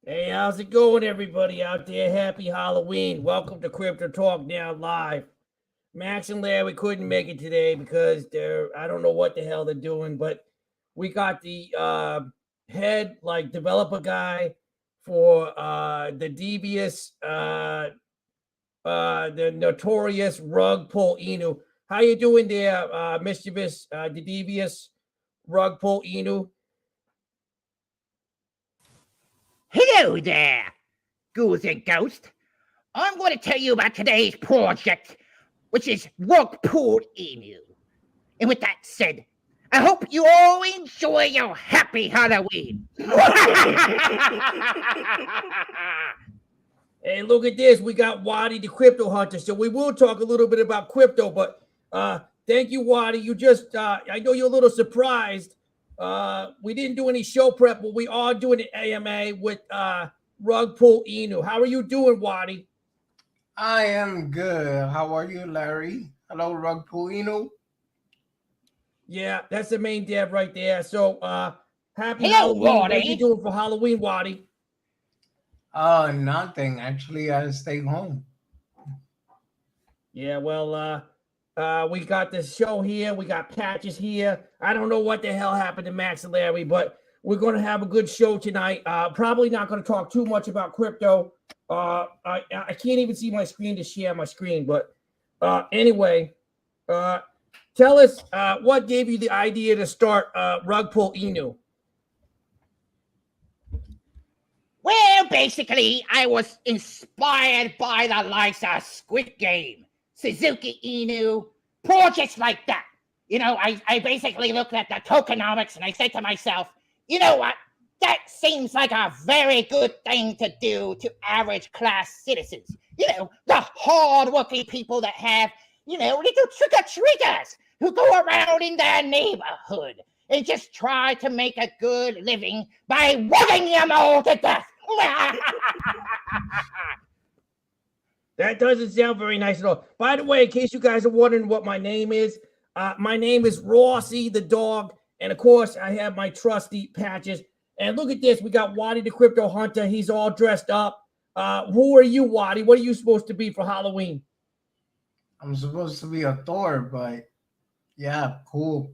Hey, how's it going, everybody out there? Happy Halloween. Welcome to Crypto Talk Now Live. Max and Larry couldn't make it today because I don't know what the hell they're doing, but we got the head, like, developer guy for the devious, the notorious rug pull Inu. How you doing there, mischievous, the devious rug pull Inu? Hello there, ghouls and ghosts. I'm going to tell you about today's project, which is Rugpool Emu. And with that said, I hope you all enjoy your happy Halloween. Hey, look at this. We got Waddy the crypto hunter. So we will talk a little bit about crypto, but thank you, Waddy. You just I know you're a little surprised. We didn't do any show prep, but we are doing an AMA with Rug Pull Inu. How are you doing, Waddy? I am good. How are you, Larry? Hello, Rug Puino. Yeah, that's the main dev right there. So happy Hello, Halloween. What are Waddy. you doing for Halloween, Waddy? Nothing. Actually, I stayed home. Yeah, well, we got the show here. We got patches here. I don't know what the hell happened to Max and Larry, but we're going to have a good show tonight. Probably not going to talk too much about crypto. I can't even see my screen to share my screen. But anyway, tell us what gave you the idea to start Rug Pull Inu? Well, basically, I was inspired by the likes of Squid Game, Suzuki Inu, projects like that. You know, I basically looked at the tokenomics and I said to myself, you know what? That seems like a very good thing to do to average class citizens. You know, the hardworking people that have, you know, little trick-or-treaters who go around in their neighborhood and just try to make a good living by rubbing them all to death. That doesn't sound very nice at all. By the way, in case you guys are wondering what my name is Rossi the dog. And of course, I have my trusty patches. And look at this. We got Waddy the Crypto Hunter. He's all dressed up. Who are you, Waddy? What are you supposed to be for Halloween? I'm supposed to be a Thor, but yeah, cool.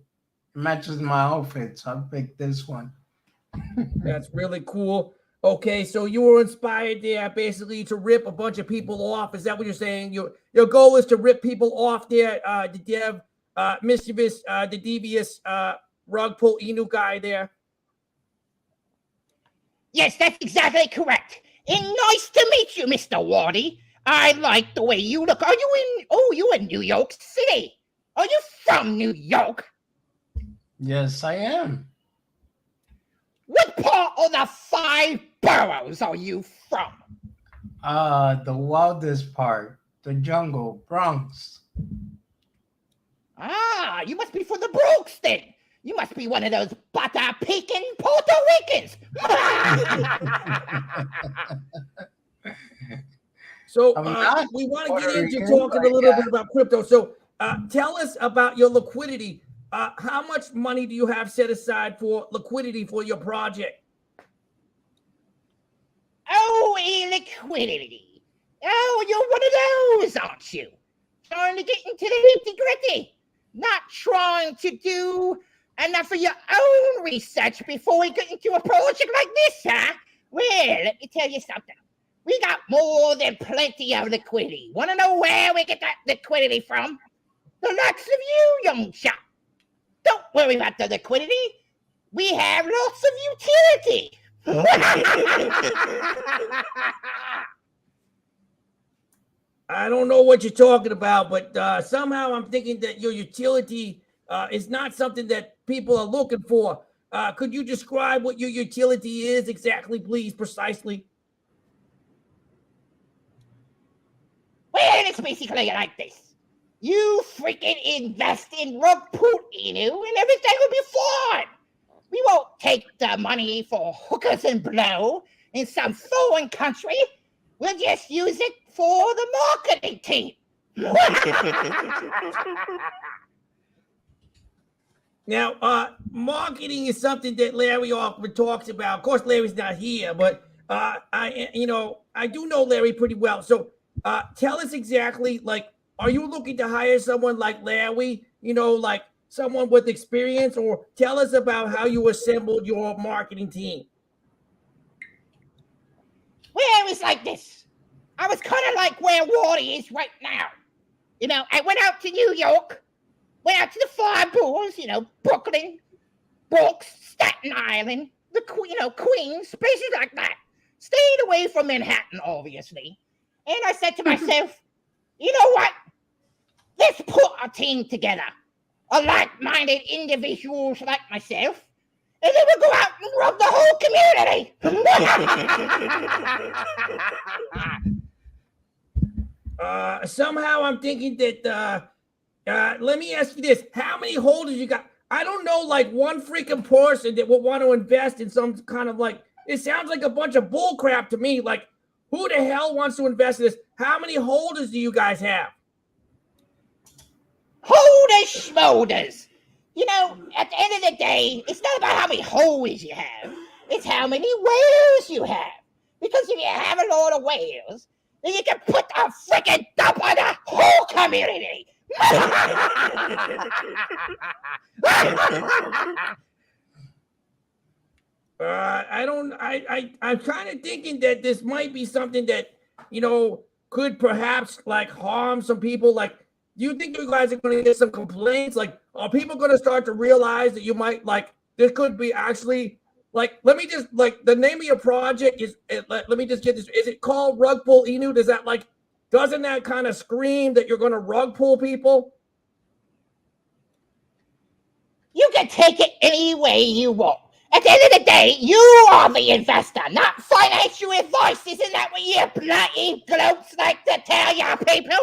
It matches my outfit, so I picked this one. That's really cool. Okay, so you were inspired there basically to rip a bunch of people off. Is that what you're saying? Your goal is to rip people off there, the dev, mischievous, the devious rug pull Inu guy there. Yes, that's exactly correct. And nice to meet you, Mr. Waddy. I like the way you look. Are you in, you in New York City? Are you from New York? Yes, I am. What part of the 5 boroughs are you from? The wildest part, the jungle, Bronx. Ah, you must be from the Bronx then. You must be one of those butter-picking Puerto Ricans. So we want to get into talking a little bit about crypto. So tell us about your liquidity. How much money do you have set aside for liquidity for your project? Oh, liquidity. Oh, you're one of those, aren't you? Trying to get into the nitty-gritty. Not trying to do enough of your own research before we get into a project like this, huh? Well, let me tell you something. We got more than plenty of liquidity. Want to know where we get that liquidity from? The likes of you, young chap. Don't worry about the liquidity. We have lots of utility. I don't know what you're talking about, but somehow I'm thinking that your utility is not something that people are looking for. Could you describe what your utility is exactly, please, precisely? Well, it's basically like this. You freaking invest in Rugpool Inu and everything will be fine. We won't take the money for hookers and blow in some foreign country. We'll just use it for the marketing team. Now, marketing is something that Larry often talks about. Of course, Larry's not here, but I do know Larry pretty well. So tell us exactly, like, are you looking to hire someone like Larry, like someone with experience, or tell us about how you assembled your marketing team? Well, it was like this. I was kind of like where Wardy is right now. I went out to New York, went out to the five boroughs, Brooklyn, Bronx, Staten Island, Queens, places like that. Stayed away from Manhattan, obviously. And I said to myself, you know what? Let's put a team together. A like-minded individuals like myself. And then we'll go out and rub the whole community. Somehow I'm thinking that, let me ask you this. How many holders you got? I don't know, like one freaking person that would want to invest in some kind of like, it sounds like a bunch of bull crap to me. Like, who the hell wants to invest in this? How many holders do you guys have? Holders schmolders. At the end of the day, it's not about how many holders you have. It's how many whales you have. Because if you have a lot of whales, then you can put a freaking dump on the whole community. I'm kind of thinking that this might be something that, could perhaps like harm some people. Like, do you think you guys are going to get some complaints? Like, are people going to start to realize that you might, like, this could be actually, like, let me just, like, the name of your project is, let me just get this. Is it called Rug Pull Inu? Does that, like, doesn't that kind of scream that you're going to rug pull people? You can take it any way you want. At the end of the day, you are the investor, not financial advice. Isn't that what you bloody glopes like to tell your people?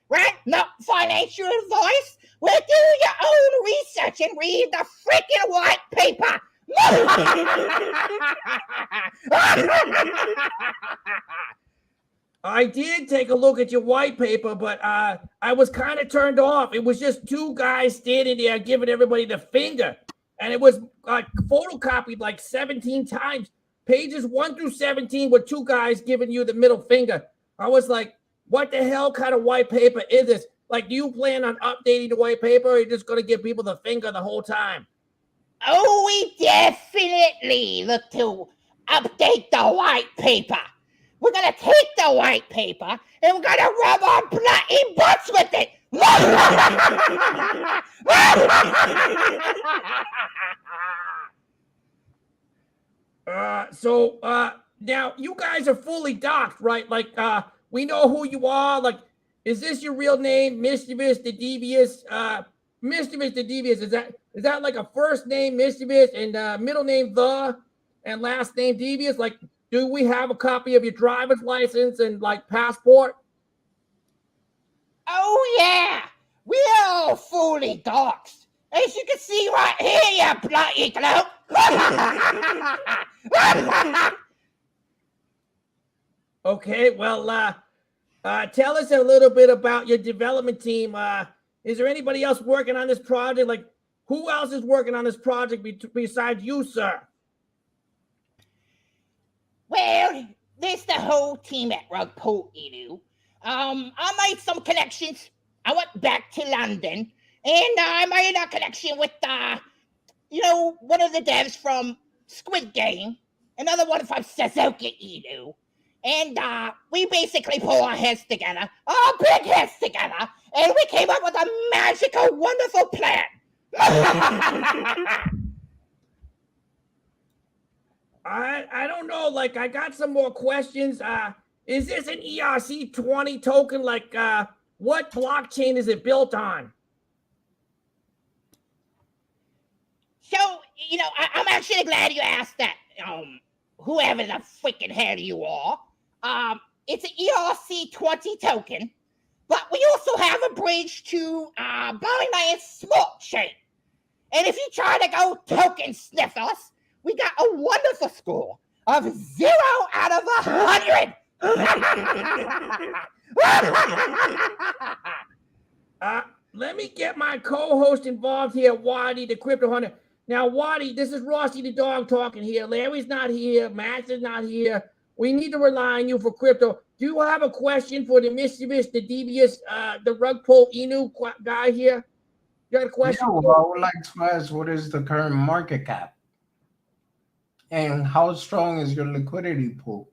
Right? Not financial advice? Well, do your own research and read the freaking white paper. I did take a look at your white paper, but I was kind of turned off. It was just two guys standing there giving everybody the finger. And it was photocopied like 17 times. Pages 1 through 17 with two guys giving you the middle finger. I was like, what the hell kind of white paper is this? Like, do you plan on updating the white paper, or are you just going to give people the finger the whole time? Oh, we definitely look to update the white paper. We're going to take the white paper and we're going to rub our bloody butts with it. So now you guys are fully docked, right? Like, we know who you are. Like, is this your real name, Mischievous the Devious? Mischievous the Devious, is that like a first name Mischievous and middle name The and last name Devious? Like, do we have a copy of your driver's license and like passport? Oh yeah, we're all fully doxxed. As you can see right here, you bloody globe. Okay, well, tell us a little bit about your development team. Is there anybody else working on this project? Like, who else is working on this project besides you, sir? Well, there's the whole team at Rug Pull Inu. I made some connections. I went back to London, and I made a connection with, one of the devs from Squid Game, another one from Suzuki Inu. And we basically pull our heads together, our big heads together, and we came up with a magical, wonderful plan. I don't know. Like, I got some more questions. Is this an ERC20 token? Like, what blockchain is it built on? So, I'm actually glad you asked that, whoever the freaking hell you are. It's an ERC20 token, but we also have a bridge to Binance Smart Chain. And if you try to go token sniff us, we got a wonderful score of 0 out of 100. Let me get my co-host involved here, Waddy, the Crypto Hunter. Now, Waddy, this is Rossi the dog talking here. Larry's not here. Max is not here. We need to rely on you for crypto. Do you have a question for the mischievous, the devious, the rug pull Inu guy here? You got a question? Yeah, well, I would like to ask, what is the current market cap? And how strong is your liquidity pool?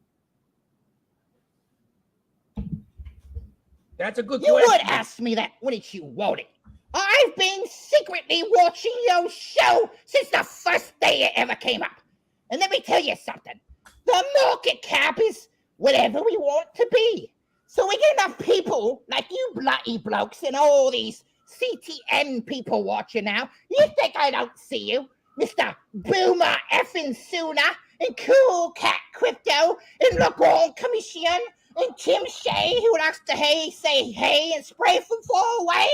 That's a good You question. would ask me that, wouldn't you, Wody? I've been secretly watching your show since the first day it ever came up. And let me tell you something. The market cap is whatever we want to be. So we get enough people like you bloody blokes and all these CTN people watching now. You think I don't see you? Mr. Boomer effing Sooner and Cool Cat Crypto and Le Grand Commission and Tim Shea, who likes to say hey and spray from far away,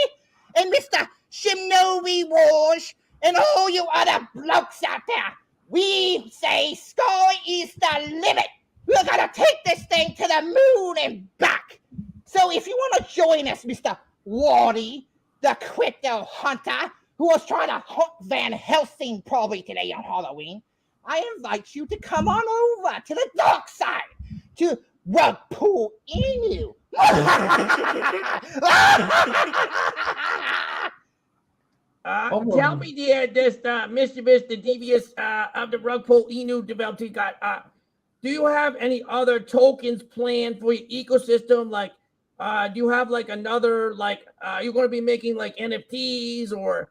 and Mr. Shinobi Wars and all you other blokes out there. We say sky is the limit. We're gonna take this thing to the moon and back. So if you want to join us, Mr. Wardy, the crypto hunter, who was trying to hunt Van Helsing probably today on Halloween, I invite you to come on over to the dark side to Rug Pull Inu. Tell me, this mischievous, the devious of the rug pull Inu developer got. Do you have any other tokens planned for your ecosystem? Like, do you have like another, like, you're going to be making like NFTs, or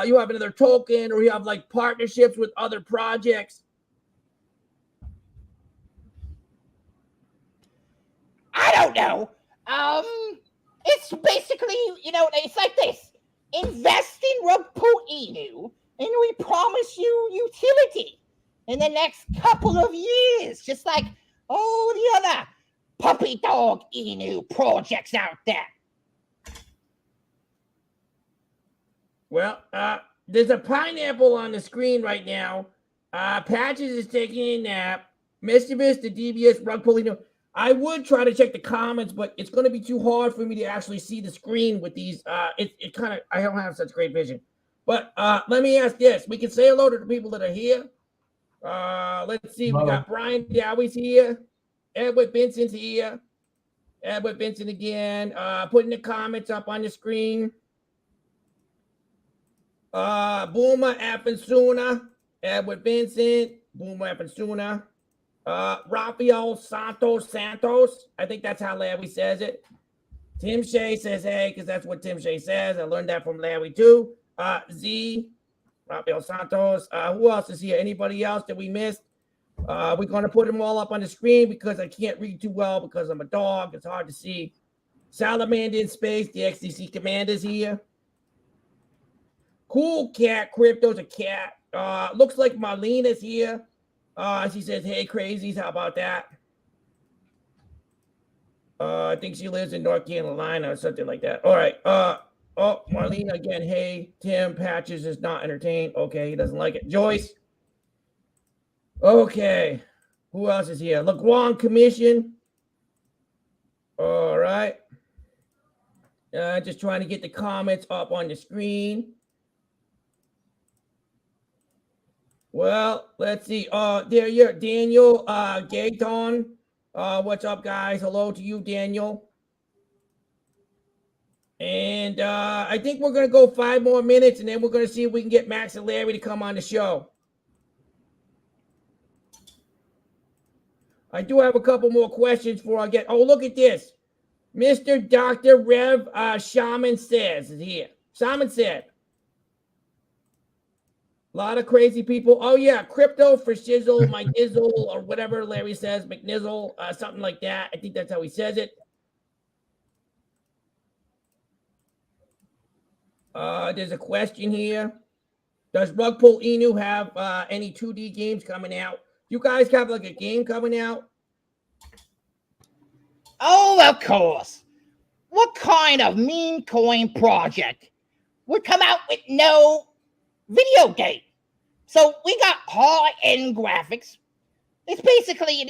you have another token, or you have like partnerships with other projects? I don't know. It's basically, it's like this. Invest in Rug Pull Inu, and we promise you utility in the next couple of years, just like all the other puppy dog Inu projects out there. Well, there's a pineapple on the screen right now. Patches is taking a nap. Mischievous, the devious, rug pull Inu. I would try to check the comments, but it's going to be too hard for me to actually see the screen with these. It kind of, I don't have such great vision. But let me ask this. We can say hello to the people that are here. Let's see. We got Brian Dowie's here. Edward Benson's here. Edward Benson again. Putting the comments up on the screen. Boomer Appensuna. Edward Benson. Boomer Appensuna. Rafael Santos. I think that's how Larry says it. Tim Shea says, hey, because that's what Tim Shea says. I learned that from Larry too. Z, Rafael Santos. Who else is here? Anybody else that we missed? We're going to put them all up on the screen because I can't read too well because I'm a dog. It's hard to see. Salamander in space. The XDC commander's here. Cool Cat Crypto's a cat. Looks like Marlena's here. She says, hey, crazies, how about that? I think she lives in North Carolina or something like that. All right. Marlena again. Hey, Tim Patches is not entertained. Okay, he doesn't like it. Joyce. Okay. Who else is here? Le Grand Commission. All right. Just trying to get the comments up on the screen. Well, let's see. There you're Daniel Gaeton. What's up, guys? Hello to you, Daniel. And I think we're gonna go 5 more minutes, and then we're gonna see if we can get Max and Larry to come on the show. I do have a couple more questions before I get. Oh, look at this. Mr. Dr. Rev Shaman says is here. Shaman said. A lot of crazy people. Oh, yeah. Crypto for shizzle, my dizzle, or whatever Larry says, McNizzle, something like that. I think that's how he says it. There's a question here. Does Rug Pull Inu have any 2D games coming out? You guys have like a game coming out? Oh, of course. What kind of meme coin project would come out with no video game? So we got high-end graphics. It's basically,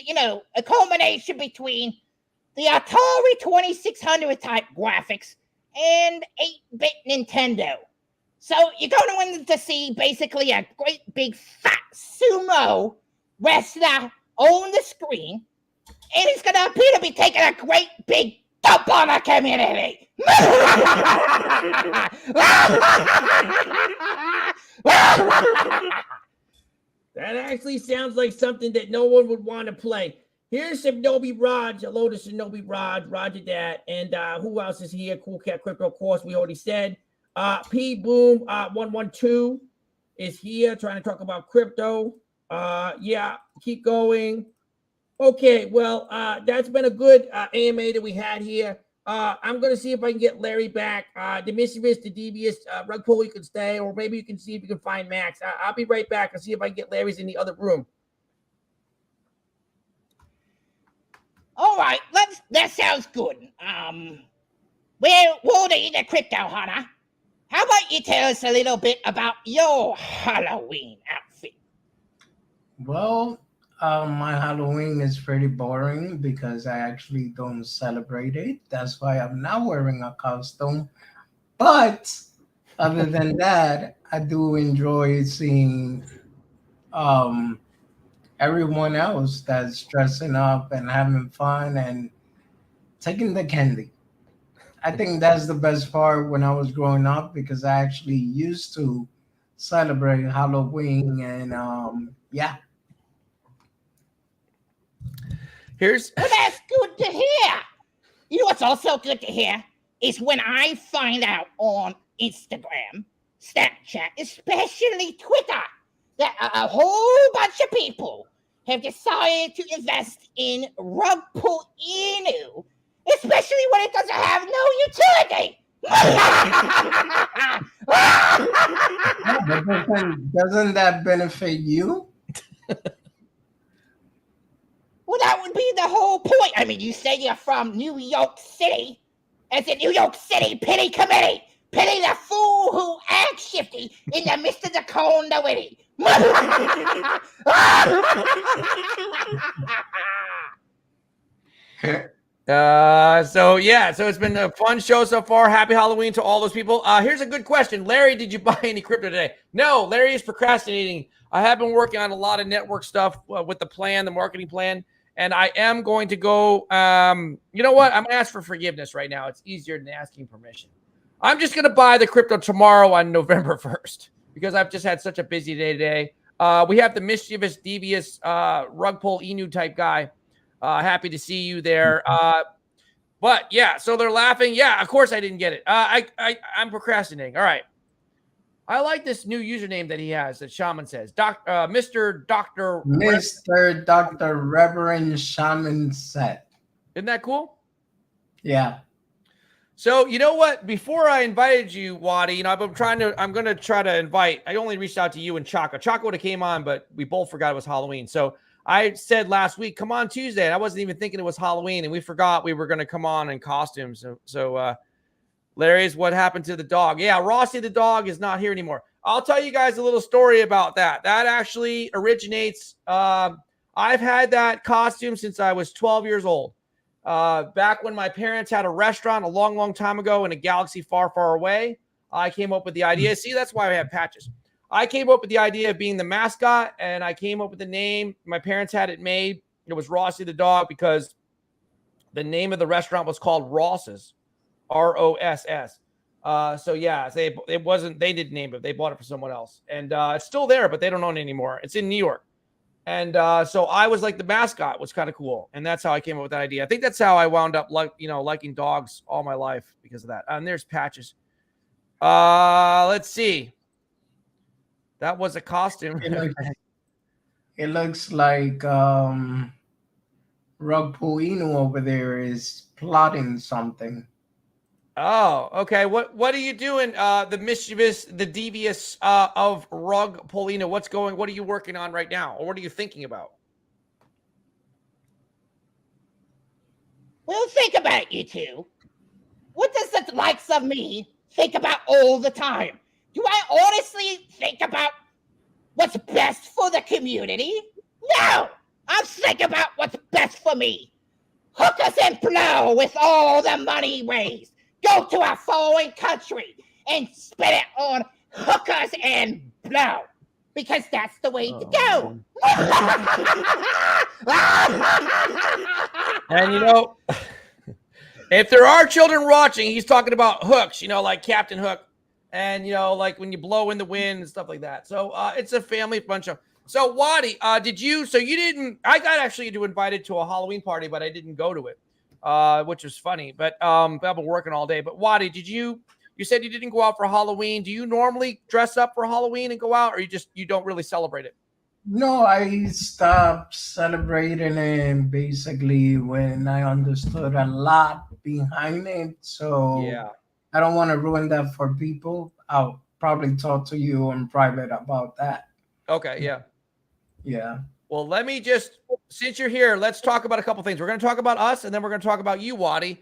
a combination between the Atari 2600 type graphics and 8-bit Nintendo. So you're going to see basically a great big fat sumo wrestler on the screen and he's going to appear to be taking a great big dump on the community. That actually sounds like something that no one would want to play. Here's Shinobi Raj. Hello to Shinobi Raj. Roger that. And who else is here? Cool Cat Crypto, of course, we already said. P Boom 112 is here trying to talk about crypto. Yeah, keep going. Okay, well, that's been a good AMA that we had here. I'm going to see if I can get Larry back. The mischievous, the devious, Rug Pull, you can stay, or maybe you can see if you can find Max. I'll be right back and see if I can get Larry's in the other room. All right, that sounds good. We're in the crypto, Hunter. How about you tell us a little bit about your Halloween outfit? Well, my Halloween is pretty boring because I actually don't celebrate it. That's why I'm not wearing a costume. But other than that, I do enjoy seeing everyone else that's dressing up and having fun and taking the candy. I think that's the best part when I was growing up because I actually used to celebrate Halloween and yeah. Well, that's good to hear. You know what's also good to hear is when I find out on Instagram, Snapchat, especially Twitter, that a whole bunch of people have decided to invest in Rug Pull Inu, especially when it doesn't have no utility. Doesn't that benefit you? Well, that would be the whole point. I mean, you say you're from New York City. As a New York City pity committee. Pity the fool who acts shifty in the midst of the conduity. So it's been a fun show so far. Happy Halloween to all those people. Here's a good question. Larry, did you buy any crypto today? No, Larry is procrastinating. I have been working on a lot of network stuff with the plan, the marketing plan. And I am going to go, you know what? I'm going to ask for forgiveness right now. It's easier than asking permission. I'm just going to buy the crypto tomorrow on November 1st because I've just had such a busy day today. We have the mischievous, devious, Rug Pull Inu type guy. Happy to see you there. But yeah, so they're laughing. Yeah, of course I didn't get it. I'm procrastinating. All right. I like this new username that he has that Shaman says. Mr. Dr. Reverend Shaman Set. Isn't that cool? Yeah. So you know what? Before I invited you, Waddy, you know, I'm gonna try to invite. I only reached out to you and Chaka. Chaka would have came on, but we both forgot it was Halloween. So I said last week, come on Tuesday. And I wasn't even thinking it was Halloween, and we forgot we were gonna come on in costumes. So Larry's what happened to the dog. Yeah, Rossi the dog is not here anymore. I'll tell you guys a little story about that. That actually originates. I've had that costume since I was 12 years old. Back when my parents had a restaurant a long, long time ago in a galaxy far, far away, I came up with the idea. See, that's why I have patches. I came up with the idea of being the mascot, and I came up with the name. My parents had it made. It was Rossi the dog because the name of the restaurant was called Ross's. ROSS. So yeah, they didn't name it. They bought it for someone else. And it's still there, but they don't own it anymore. It's in New York. And so I was like the mascot. It was kind of cool. And that's how I came up with that idea. I think that's how I wound up liking dogs all my life because of that. And there's Patches. Let's see. That was a costume. It looks like Rug Pull Inu over there is plotting something. Oh, okay. What are you doing? The mischievous, the devious of Rug Pull Inu. What are you working on right now? Or what are you thinking about? Well, think about it, you two. What does the likes of me think about all the time? Do I honestly think about what's best for the community? No! I'm thinking about what's best for me. Hook us and blow with all the money raised. Go to a foreign country and spend it on hookers and blow. Because that's the way to go. And if there are children watching, he's talking about hooks, like Captain Hook, and like when you blow in the wind and stuff like that. So it's a family bunch of. So Waddy, did you? So you didn't? I got actually invited to a Halloween party, but I didn't go to it, which was funny. But I've been working all day. But Waddy, did you? You said you didn't go out for Halloween. Do you normally dress up for Halloween and go out, or you don't really celebrate it? No, I stopped celebrating it basically when I understood a lot behind it. So Yeah. I don't want to ruin that for people. I'll probably talk to you in private about that. Okay. Yeah. Yeah. Well, let me just, since you're here, let's talk about a couple things. We're going to talk about us, and then we're going to talk about you, Waddy.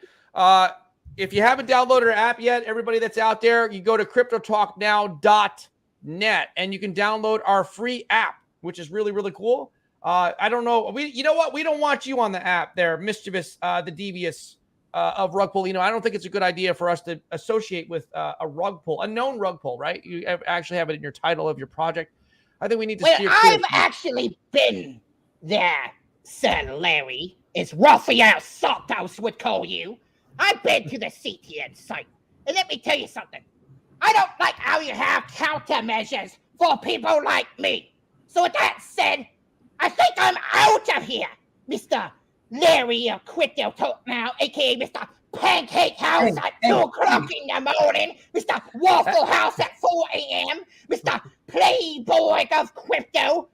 If you haven't downloaded our app yet, everybody that's out there, you go to cryptotalknow.net, and you can download our free app, which is really, really cool. I don't know. You know what? We don't want you on the app there, mischievous, the devious of rug pull. I don't think it's a good idea for us to associate with a rug pull, a known rug pull, right? You actually have it in your title of your project. I think we need to steer clear. I've actually been there, Sir Larry, as Raphael Santos would call you. I've been to the CTN site. And let me tell you something. I don't like how you have countermeasures for people like me. So with that said, I think I'm out of here, Mr. Larry of Crypto Talk Now, a.k.a. Mr. Pancake House at 2 o'clock in the morning, Mr. Waffle House at 4 a.m., Mr. Playboy of Crypto.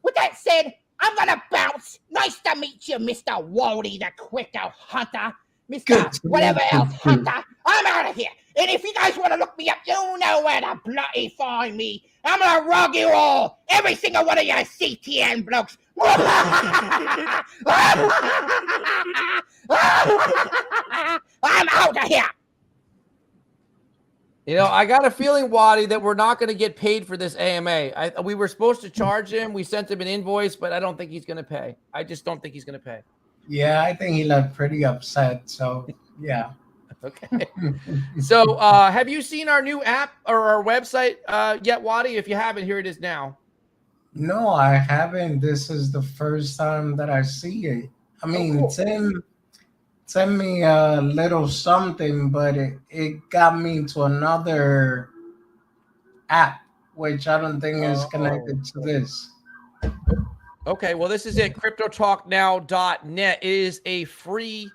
With that said, I'm going to bounce. Nice to meet you, Mr. Waddy, the Crypto Hunter. Mr. Whatever else, Hunter. I'm out of here. And if you guys want to look me up, you know where to bloody find me. I'm going to rug you all. Every single one of you CTN blokes. I'm out of here. I got a feeling, Waddy, that we're not going to get paid for this AMA. We were supposed to charge him. We sent him an invoice, but I don't think he's going to pay. I just don't think he's going to pay. Yeah, I think he looked pretty upset. So, yeah. Okay. So, have you seen our new app or our website yet, Waddy? If you haven't, here it is now. No, I haven't. This is the first time that I see it. I mean, cool. send me a little something, but it got me to another app, which I don't think is connected to this. Okay, well, this is it, cryptotalknow.net. It is a free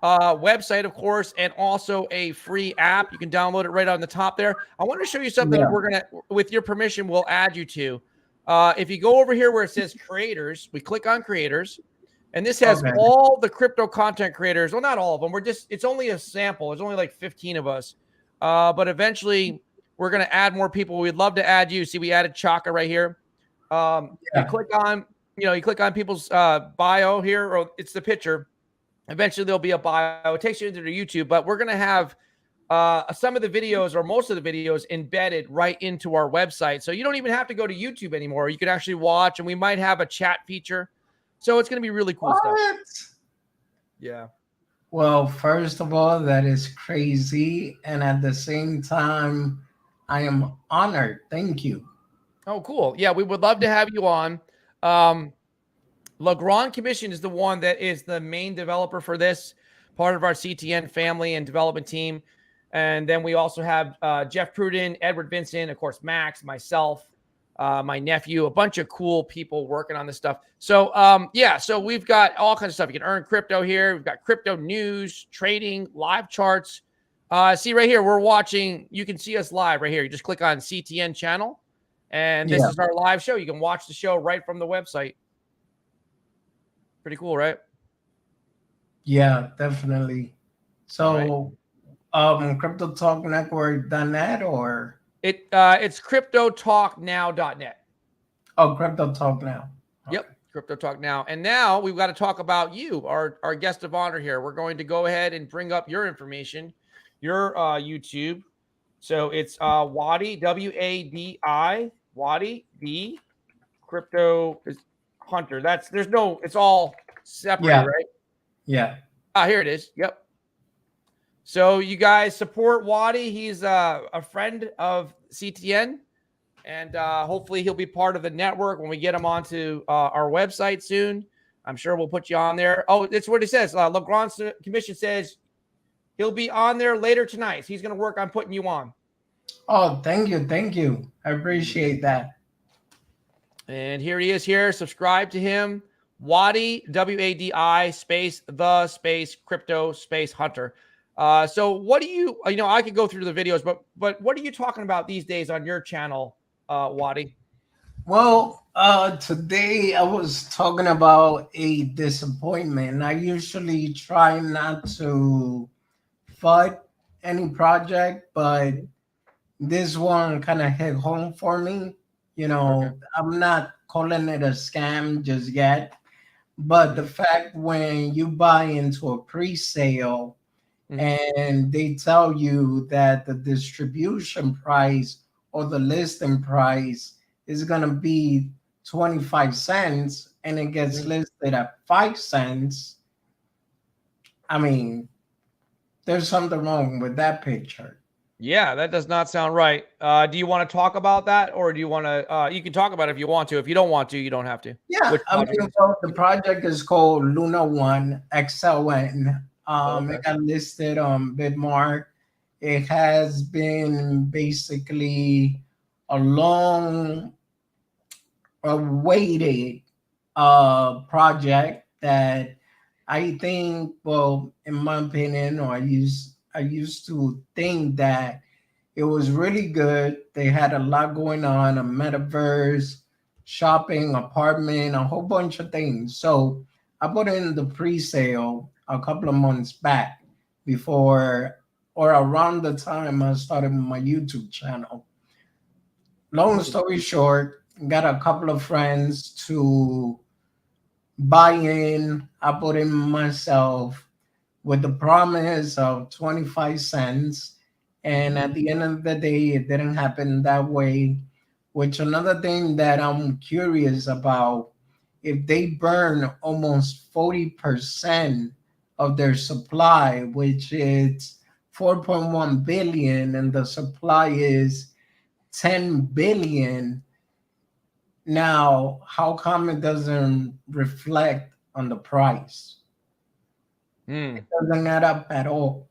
website, of course, and also a free app. You can download it right on the top there. I want to show you something that we're going to, with your permission, we'll add you to. If you go over here where it says creators, we click on creators, and this has all the crypto content creators. Well, not all of them. It's only a sample. There's only like 15 of us. But eventually, we're going to add more people. We'd love to add you. See, we added Chaka right here. You click on... you click on people's bio here, or it's the picture. Eventually, there'll be a bio. It takes you into their YouTube, but we're going to have some of the videos or most of the videos embedded right into our website. So you don't even have to go to YouTube anymore. You can actually watch, and we might have a chat feature. So it's going to be really cool stuff. Yeah. Well, first of all, that is crazy. And at the same time, I am honored. Thank you. Oh, cool. Yeah, we would love to have you on. Legrand Commission is the one that is the main developer for this, part of our CTN family and development team. And then we also have Jeff Pruden, Edward Vincent, of course, Max, myself, my nephew, a bunch of cool people working on this stuff. So, so we've got all kinds of stuff. You can earn crypto here. We've got crypto news, trading, live charts. See right here, we're watching. You can see us live right here. You just click on CTN channel. And this is our live show. You can watch the show right from the website. Pretty cool, right? Yeah, definitely. So, CryptoTalkNetwork.net or? It's CryptoTalkNow.net. Oh, Crypto Talk Now. Okay. Yep, Crypto Talk Now. And now we've got to talk about you, our guest of honor here. We're going to go ahead and bring up your information, your YouTube. So it's Waddy, W-A-D-I, Waddy, the Crypto Hunter. It's all separate, right? Yeah. Here it is. Yep. So you guys support Waddy. He's a friend of CTN, and hopefully he'll be part of the network when we get him onto our website soon. I'm sure we'll put you on there. Oh, that's what it says. Legrand's commission says he'll be on there later tonight. So he's going to work on putting you on. Oh, thank you. Thank you. I appreciate that. And here he is here. Subscribe to him. Wadi, W-A-D-I, space, the space, crypto, space, hunter. So what do you, I could go through the videos, but what are you talking about these days on your channel, Wadi? Well, today I was talking about a disappointment. I usually try not to FUD any project, but this one kind of hit home for me. Okay. I'm not calling it a scam just yet, but the fact when you buy into a pre-sale and they tell you that the distribution price or the listing price is going to be 25 cents and it gets listed at 5 cents, I mean, there's something wrong with that picture. Yeah, that does not sound right. Do you want to talk about that, or do you want to? You can talk about it if you want to. If you don't want to, you don't have to. Yeah, the project is called Luna 1 XLN. It got listed on Bitmark. It has been basically a long awaited project that I think, well, in my opinion, or I used to think that it was really good. They had a lot going on, a metaverse, shopping, apartment, a whole bunch of things. So I put in the pre-sale a couple of months back before or around the time I started my YouTube channel. Long story short, got a couple of friends to buy in. I put in myself with the promise of 25 cents. And at the end of the day, it didn't happen that way. Which another thing that I'm curious about, if they burn almost 40% of their supply, which is 4.1 billion, and the supply is 10 billion. Now, how come it doesn't reflect on the price? It doesn't add up at all.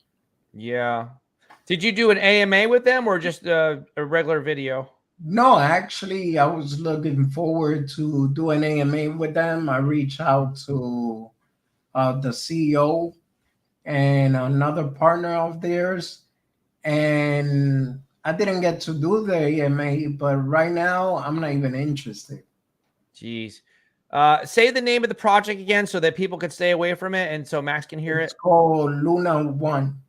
Yeah. Did you do an AMA with them or just a regular video? No, actually, I was looking forward to do an AMA with them. I reached out to the CEO and another partner of theirs, and I didn't get to do the AMA, but right now I'm not even interested. Jeez. Say the name of the project again so that people can stay away from it and so Max can hear it. It's called Luna 1.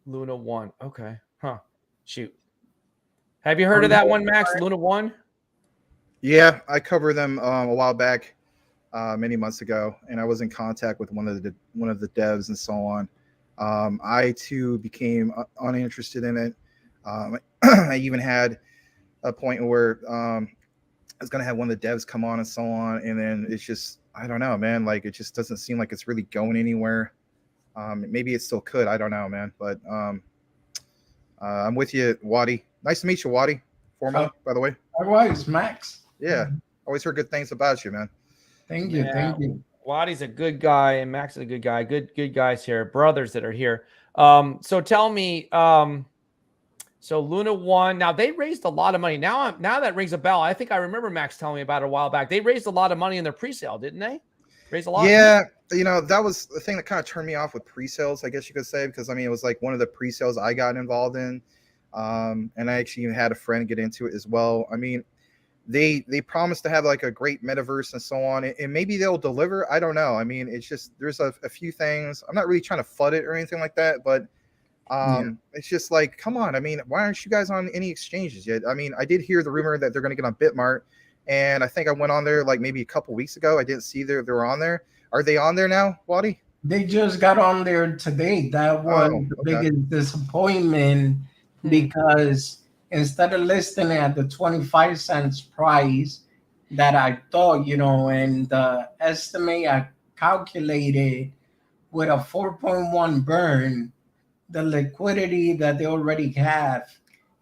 Luna 1. Okay. Huh. Shoot. Have you heard of that one, Max? Luna 1? Yeah, I covered them a while back, many months ago, and I was in contact with one of the devs and so on. I too became uninterested in it. I even had a point where I was gonna have one of the devs come on and so on, and then it's just, I don't know, man. Like, it just doesn't seem like it's really going anywhere. Maybe it still could. I don't know, man. But I'm with you, Wadi. Nice to meet you, Wadi. Formally, by the way. Otherwise, Max. Yeah, always heard good things about you, man. Thank you, thank you. Wadi's a good guy, and Max is a good guy. Good guys here, brothers that are here. So tell me, so Luna 1. Now they raised a lot of money. Now that rings a bell. I think I remember Max telling me about it a while back. They raised a lot of money in their pre-sale, didn't they? Raised a lot. Yeah, that was the thing that kind of turned me off with pre-sales, I guess you could say, because I mean it was like one of the pre-sales I got involved in, and I actually even had a friend get into it as well. I mean, they promised to have like a great metaverse and so on, and maybe they'll deliver. I don't know. I mean, it's just there's a few things. I'm not really trying to FUD it or anything like that, but it's just like, come on. I mean, why aren't you guys on any exchanges yet? I mean, I did hear the rumor that they're going to get on Bitmart, and I think I went on there like maybe a couple weeks ago. I didn't see they were on there. Are they on there now, Wadi? They just got on there today. That was the biggest disappointment, because instead of listing at the 25 cents price that I thought, and the estimate I calculated with a 4.1 burn, the liquidity that they already have,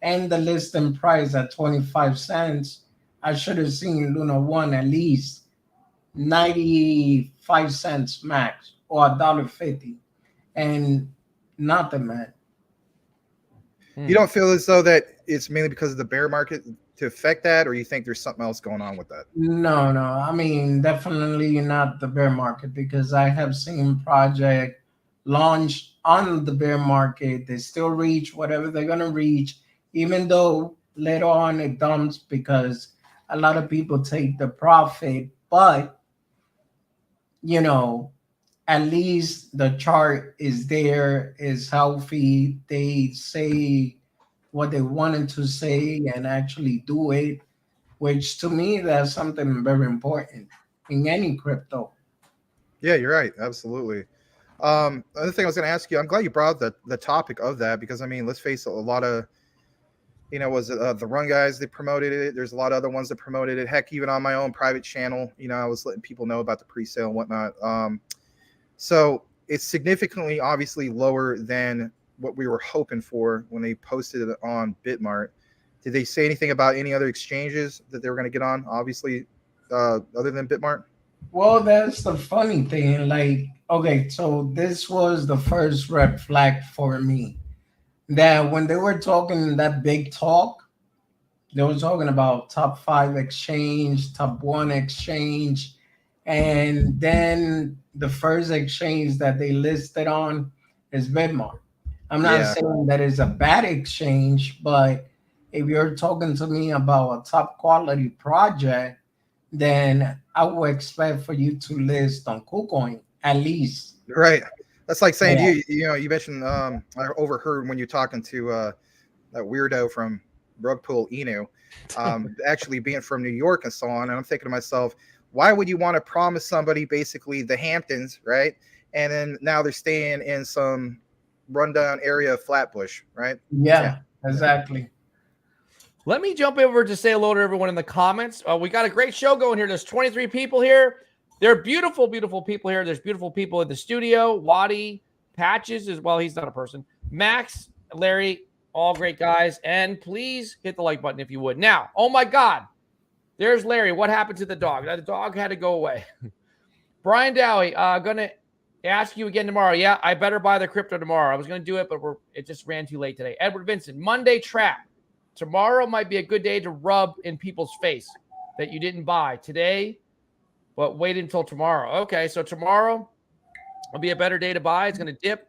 and the listing price at 25 cents, I should have seen Luna 1 at least 95% 5 cents max or $1.50, and nothing, man. You don't feel as though that it's mainly because of the bear market to affect that, or you think there's something else going on with that? No, no. I mean, definitely not the bear market, because I have seen project launch on the bear market. They still reach whatever they're gonna reach, even though later on it dumps because a lot of people take the profit. But you know, at least the chart is there, is healthy. They say what they wanted to say and actually do it, which to me that's something very important in any crypto. Yeah, you're right. Absolutely. Other thing I was going to ask you, I'm glad you brought up the topic of that, because I mean, let's face it, a lot of, was it the Run guys that promoted it? There's a lot of other ones that promoted it. Heck, even on my own private channel, I was letting people know about the pre-sale and whatnot. So it's significantly, obviously, lower than what we were hoping for when they posted it on Bitmart. Did they say anything about any other exchanges that they were going to get on, obviously, other than Bitmart? Well, that's the funny thing. Like, okay, so this was the first red flag for me, that when they were talking that big talk, they were talking about top 5 exchange, top 1 exchange, and then the first exchange that they listed on is Bitmart. I'm not Yeah. saying that it's a bad exchange, but if you're talking to me about a top quality project, then I would expect for you to list on KuCoin at least. Right. That's like saying Yeah. you mentioned, I overheard when you're talking to that weirdo from Rug Pull Inu, actually being from New York and so on. And I'm thinking to myself, why would you want to promise somebody basically the Hamptons, right? And then now they're staying in some rundown area of Flatbush, right? Yeah, exactly. Let me jump over to say hello to everyone in the comments. We got a great show going here. There's 23 people here. They're beautiful, beautiful people here. There's beautiful people in the studio. Waddy, Patches as well. He's not a person. Max, Larry, all great guys. And please hit the like button if you would. Now, oh my God, there's Larry. What happened to the dog? The dog had to go away. Brian Dowie, going to ask you again tomorrow. Yeah, I better buy the crypto tomorrow. I was going to do it, but it just ran too late today. Edward Vincent, Monday trap. Tomorrow might be a good day to rub in people's face that you didn't buy today, but wait until tomorrow. Okay, so tomorrow will be a better day to buy. It's going to dip.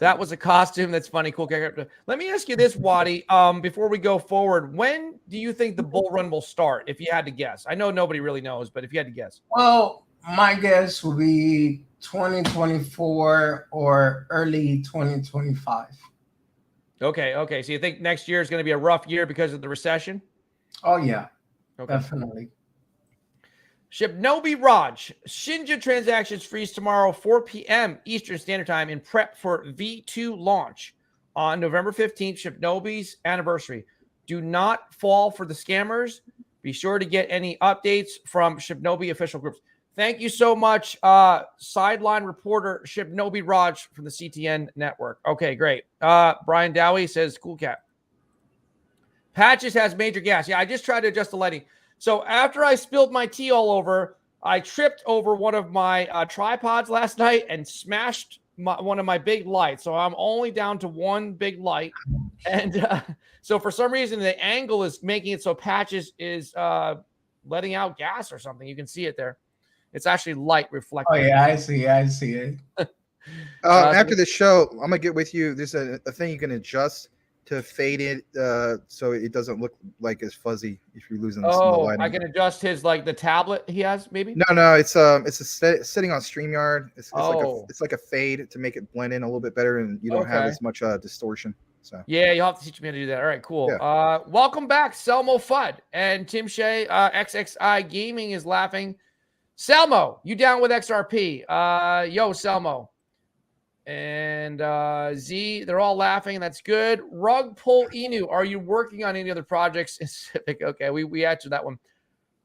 That was a costume. That's funny. Cool. Let me ask you this, Waddy, before we go forward. When do you think the bull run will start, if you had to guess? I know nobody really knows, but if you had to guess. Well, my guess would be 2024 or early 2025. Okay. So you think next year is going to be a rough year because of the recession? Oh, yeah, Okay. definitely. Shibnobi Raj, Shinja transactions freeze tomorrow, 4 p.m. Eastern Standard Time in prep for V2 launch on November 15th, Shibnobi's anniversary. Do not fall for the scammers. Be sure to get any updates from Shibnobi official groups. Thank you so much, sideline reporter Shibnobi Raj from the CTN network. Okay, great. Brian Dowie says, cool cat. Patches has major gas. Yeah, I just tried to adjust the lighting. So after I spilled my tea all over, I tripped over one of my tripods last night and smashed one of my big lights. So I'm only down to one big light. And so for some reason, the angle is making it so Patches is letting out gas or something. You can see it there. It's actually light reflecting. Oh, yeah, I see it. After the show, I'm going to get with you. There's a thing you can adjust to fade it so it doesn't look like as fuzzy if you're losing some of the lighting. I can adjust his, like the tablet he has, maybe? No, it's sitting on StreamYard. It's like a fade to make it blend in a little bit better, and you don't have as much distortion. So yeah, you'll have to teach me how to do that. All right, cool. Yeah. Welcome back, Selmo Fudd and Tim Shea. XXI Gaming is laughing. Selmo, you down with XRP? Yo, Selmo. And Z, they're all laughing. That's good. Rug Pull Inu, are you working on any other projects specific? Okay, we answered that one.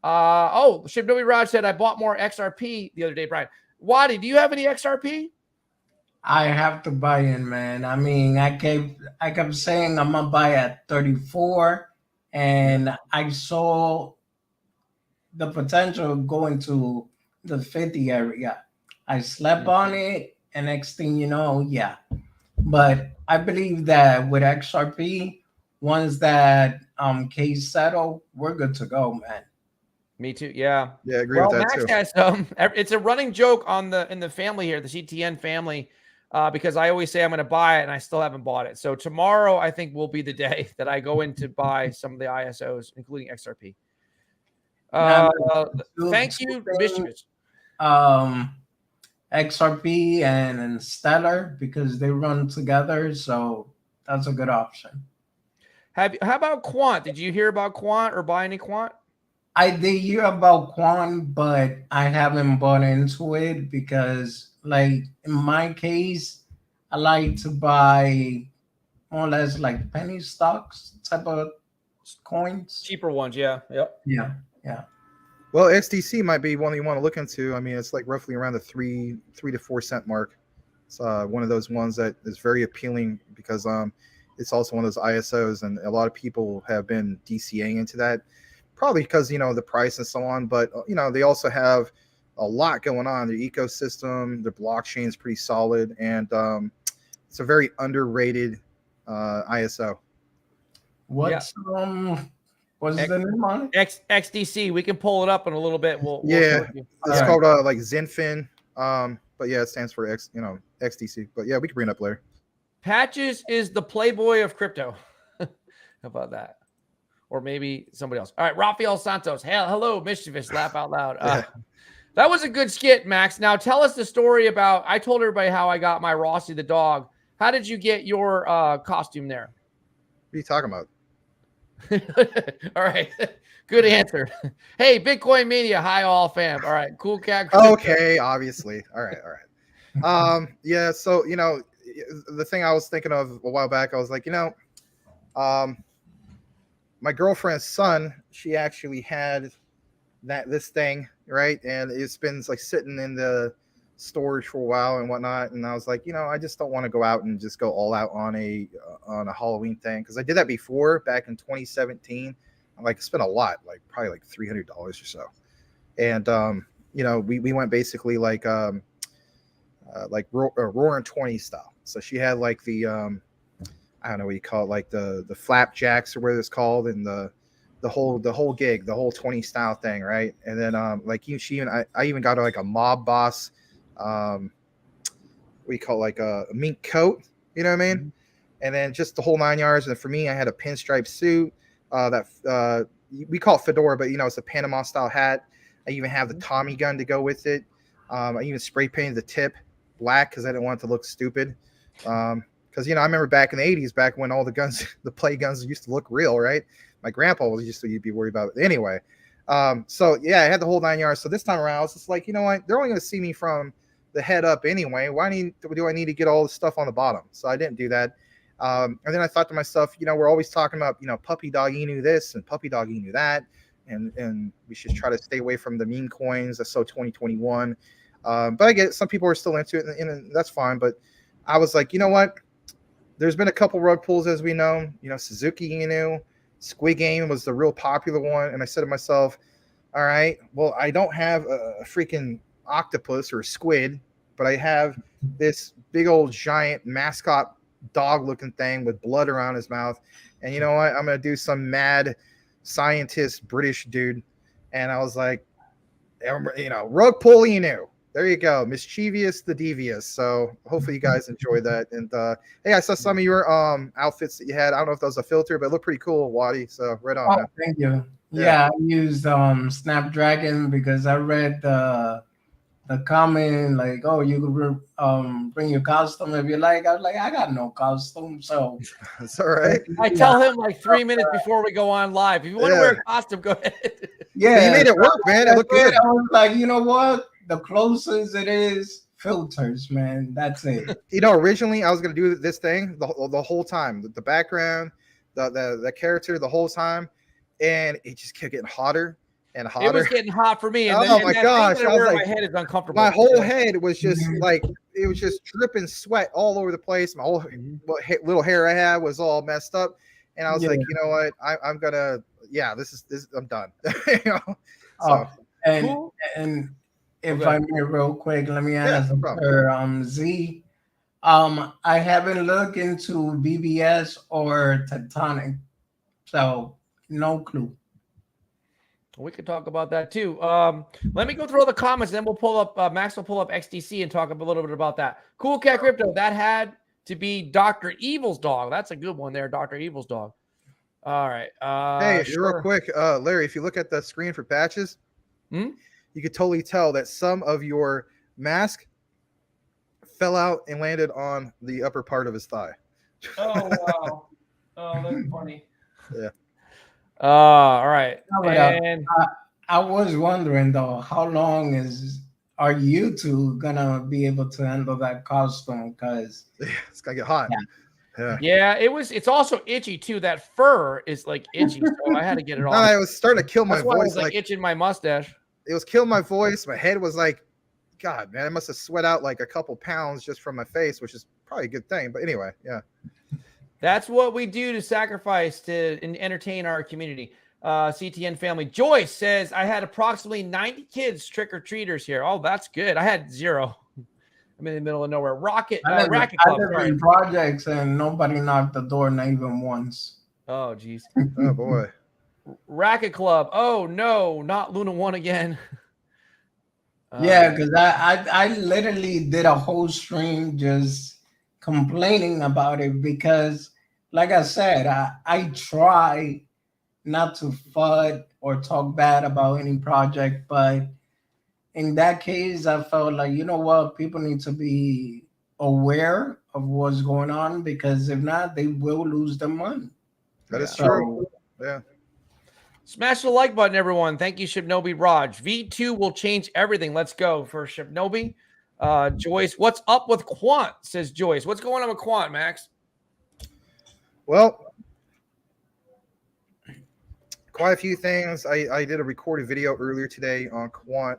Shibnobi Raj said, I bought more XRP the other day, Brian. Waddy, do you have any XRP? I have to buy in, man. I mean, I kept saying I'm gonna buy at 34, and I saw the potential of going to the 50 area. I slept on it, and next thing you know, yeah. But I believe that with XRP, once that case settle, we're good to go, man. Me too. Yeah. Yeah, I agree Well, with that Max too. has it's a running joke on in the family here, the CTN family, because I always say I'm going to buy it and I still haven't bought it. So tomorrow I think will be the day that I go in to buy some of the ISOs, including XRP. Thank you, Mischievous. XRP and Stellar, because they run together, so that's a good option. How about Quant? Did you hear about Quant or buy any Quant? I did hear about Quant, but I haven't bought into it because, like, in my case, I like to buy more or less like penny stocks type of coins. Cheaper ones, yeah. Yep. Yeah. Well, XDC might be one you want to look into. I mean, it's like roughly around the 3 to 4 cent mark. It's one of those ones that is very appealing because it's also one of those ISOs, and a lot of people have been DCAing into that, probably because the price and so on. But they also have a lot going on. Their ecosystem, their blockchain is pretty solid, and it's a very underrated ISO. What's the name on it? XDC. We can pull it up in a little bit. We'll it's called like Zenfin. But yeah, it stands for XDC. But yeah, we can bring it up later. Patches is the playboy of crypto. How about that? Or maybe somebody else. All right, Rafael Santos. Hello, Mischievous. Laugh out loud. That was a good skit, Max. Now tell us the story about. I told everybody how I got my Rossi the dog. How did you get your costume there? What are you talking about? All right. Good answer. Hey, Bitcoin Mania. Hi, all fam. All right. Cool cat. Okay, obviously. All right. Yeah, so, the thing I was thinking of a while back, I was like, my girlfriend's son, she actually had this thing, right? And it's been like sitting in the storage for a while and whatnot. And I was like, I just don't want to go out and just go all out on a Halloween thing, because I did that before back in 2017. I spent a lot, probably like $300 or so. And we went basically like Roaring 20 style. So she had like the I don't know what you call it, like the flapjacks or what it's called, and the whole gig, the whole 20 style thing, right? And then I even got like a mob boss, what you call it, like a mink coat, you know what I mean? Mm-hmm. And then just the whole 9 yards. And for me, I had a pinstripe suit that we call it fedora, but it's a Panama style hat. I even have the Tommy gun to go with it. I even spray painted the tip black because I didn't want it to look stupid. Because I remember back in the 80s, back when all the guns, the play guns used to look real, right? My grandpa was used to be worried about it. Anyway, so yeah, I had the whole 9 yards. So this time around, I was just like, you know what? They're only going to see me from the head up anyway. Why do I need to get all the stuff on the bottom? So I didn't do that. And then I thought to myself, we're always talking about, puppy dog Inu this and puppy dog Inu that, and we should try to stay away from the meme coins. That's so 2021. But I get it. Some people are still into it, and that's fine. But I was like, you know what? There's been a couple rug pulls, as we know. Suzuki Inu, Squid Game was the real popular one. And I said to myself, all right, well, I don't have a freaking octopus or a squid, but I have this big old giant mascot dog looking thing with blood around his mouth. And you know what? I'm going to do some mad scientist British dude. And I was like, rug pull Inu. There you go. Mischievous the devious. So hopefully you guys enjoyed that. And hey, I saw some of your outfits that you had. I don't know if that was a filter, but it looked pretty cool, Waddy. So right on. Oh, thank you. Yeah, I used Snapdragon because I read the comment like, oh, you could bring your costume if you like. I was like, I got no costume, so it's all right. I tell him like 3 minutes before we go on live. If you want to wear a costume, go ahead. Yeah, you made it work, man. It looked good. I was like, you know what? The closest it is, filters, man. That's it. Originally I was gonna do this thing the whole time, the background, the character the whole time, and it just kept getting hotter and hotter. It was getting hot for me. And my gosh, I was like, my head is uncomfortable. My whole head was just like, it was just dripping sweat all over the place. My whole little hair I had was all messed up, and I was like, you know what? I'm gonna, this is I'm done. So. And if Okay. I may, real quick, let me Yeah, ask no problem. her, Z. I haven't looked into BBS or Tectonic, so no clue. We could talk about that too. Let me go through all the comments, and then we'll pull up Max will pull up XDC and talk a little bit about that. Cool Cat Crypto, that had to be Dr. Evil's dog. That's a good one there, Dr. Evil's dog. All right. Hey, Sure. real quick, Larry, if you look at the screen for patches, you could totally tell that some of your mask fell out and landed on the upper part of his thigh. Oh wow. Oh, that's funny. Yeah. All right. No, but, And I was wondering though, how long are you two gonna be able to handle that costume? Because It's gonna get hot. Yeah. yeah, it's also itchy too. That fur is like itchy, so I had to get it off. No, it was starting to kill my That's why I voice. was like itching my mustache. It was killing my voice. My head was like, God, man, I must have sweat out like a couple pounds just from my face, which is probably a good thing. But anyway, yeah. That's what we do to sacrifice to entertain our community. CTN family. Joyce says, I had approximately 90 kids trick-or-treaters here. Oh, that's good. I had 0. I'm in the middle of nowhere. Racket I Club. live in projects and nobody knocked the door, not even once. Oh, geez. Oh, boy. Racket Club. Oh, no, not Luna 1 again. Yeah, because I literally did a whole stream just complaining about it because, like I said, I try not to FUD or talk bad about any project, but in that case, I felt like, you know what, people need to be aware of what's going on because if not, they will lose their money. That is true. Yeah. Smash the like button, everyone. Thank you, Shibnobi Raj. V2 will change everything. Let's go for Shibnobi. Joyce, what's up with Quant? Says Joyce. What's going on with Quant, Max? Well, quite a few things. I did a recorded video earlier today on Quant.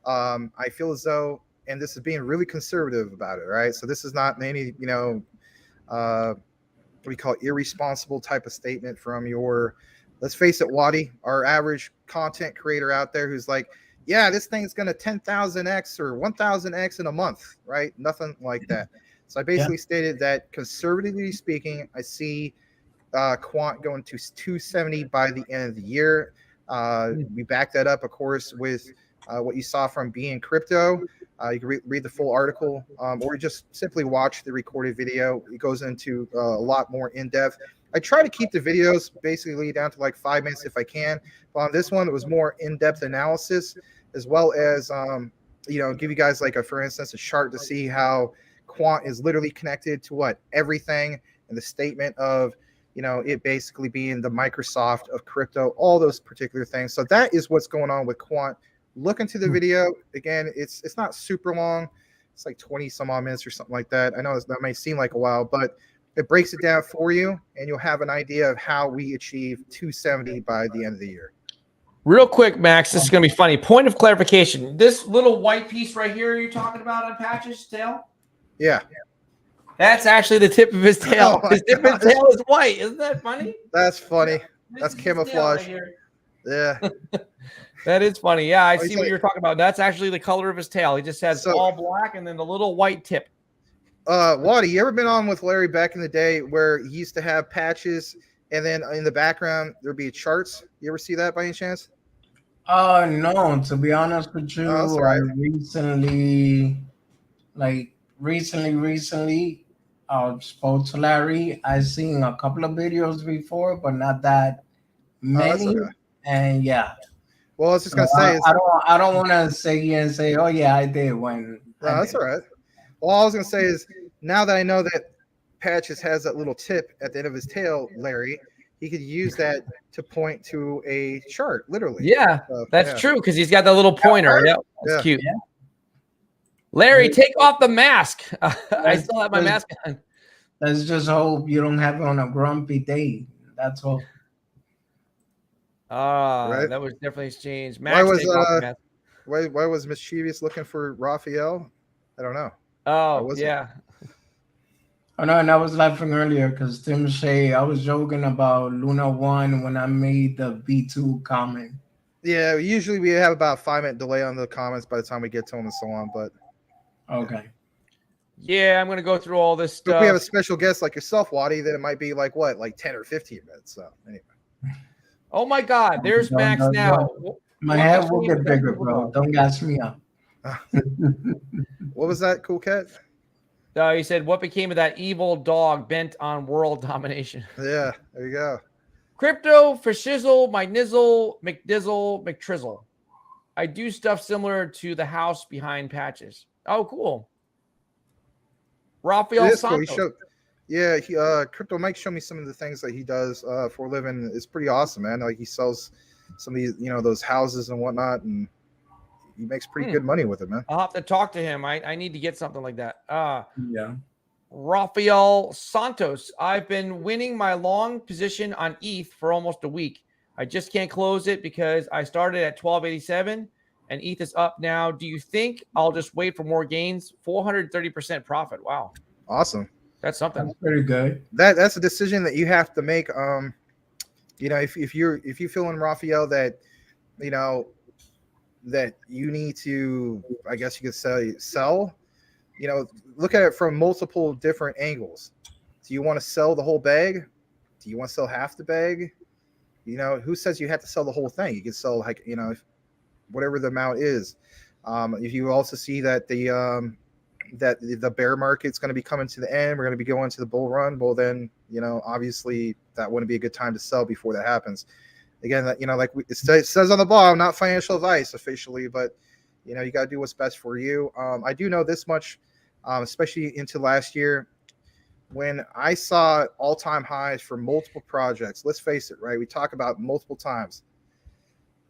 I feel as though, and this is being really conservative about it, right? So this is not any, what we call irresponsible type of statement from your, let's face it, Waddy, our average content creator out there who's like, yeah, this thing's going to 10,000x or 1,000x in a month, right? Nothing like that. So I basically stated that conservatively speaking, I see Quant going to 270 by the end of the year. We back that up, of course, with what you saw from Being Crypto. You can read the full article or just simply watch the recorded video. It goes into a lot more in depth. I try to keep the videos basically down to like 5 minutes if I can. But on this one, it was more in-depth analysis, as well as, give you guys like for instance, a chart to see how Quant is literally connected to what? Everything, and the statement of, it basically being the Microsoft of crypto, all those particular things. So that is what's going on with Quant. Look into the video. Again, it's not super long. It's like 20 some odd minutes or something like that. I know that may seem like a while, but it breaks it down for you, and you'll have an idea of how we achieve 270 by the end of the year. Real quick, Max, this is going to be funny. Point of clarification. This little white piece right here you're talking about on Patch's tail? Yeah. That's actually the tip of his tail. Oh his tip of his tail is white. Isn't that funny? That's funny. This That's is his tail camouflage. right here. Yeah. That is funny. Yeah, I see he's what like- you're talking about. That's actually the color of his tail. He just has So- all black and then the little white tip. Waddy, you ever been on with Larry back in the day where he used to have patches and then in the background there'd be charts? You ever see that by any chance? No, to be honest with you, Oh, that's all right. I recently spoke to Larry. I've seen a couple of videos before, but not that that's many. okay. And yeah, Well, I was just gonna say, I don't want to say here and say, oh yeah, I did when. no, that's all right. Well, all I was gonna say is now that I know that Patches has that little tip at the end of his tail, Larry, he could use that to point to a chart, literally. Yeah, So, that's yeah. true because he's got the little pointer. Yeah, that's Yeah. cute. Yeah. Larry, take off the mask. I That's- still have my mask on. Let's just hope you don't have it on a grumpy day. That's all. Right. That was definitely changed. Why Max, was, take off the mask. Why was Mischievous looking for Raphael? I don't know. Oh, was it? yeah. Oh no, and I was laughing earlier because Tim Shea, I was joking about Luna 1 when I made the B2 comment. Yeah, usually we have about a 5-minute delay on the comments by the time we get to them and so on. But Okay. Yeah, I'm going to go through all this if we have a stuff. special guest like yourself, Waddy, then it might be like 10 or 15 minutes. So anyway. Oh my God, there's Max now. My What head will became get of that bigger, evil bro. dog? Don't gas me up. What was that, Cool Cat? He said, what became of that evil dog bent on world domination? Yeah, there you go. Crypto for shizzle, my nizzle, McDizzle, McTrizzle. I do stuff similar to the house behind patches. Oh, cool. Rafael It is cool. He Santos. showed, yeah, Crypto Mike showed me some of the things that he does for a living. It's pretty awesome, man. Like he sells some of these, those houses and whatnot, and he makes pretty good money with it, man. I'll have to talk to him. I need to get something like that. Yeah. Rafael Santos. I've been winning my long position on ETH for almost a week. I just can't close it because I started at 1287 and ETH is up now. Do you think I'll just wait for more gains? 430% profit. Wow. Awesome. That's something. That's pretty good. That's a decision that you have to make. If you feel in Raphael that that you need to, I guess you could sell, look at it from multiple different angles. Do you want to sell the whole bag? Do you want to sell half the bag? Who says you have to sell the whole thing? You can sell whatever the amount is. If you also see that the bear market's going to be coming to the end, we're going to be going to the bull run. Well, then, obviously that wouldn't be a good time to sell before that happens. Again, like it says on the bottom, not financial advice officially, but you got to do what's best for you. I do know this much, especially into last year, when I saw all-time highs for multiple projects. Let's face it, right? We talk about multiple times.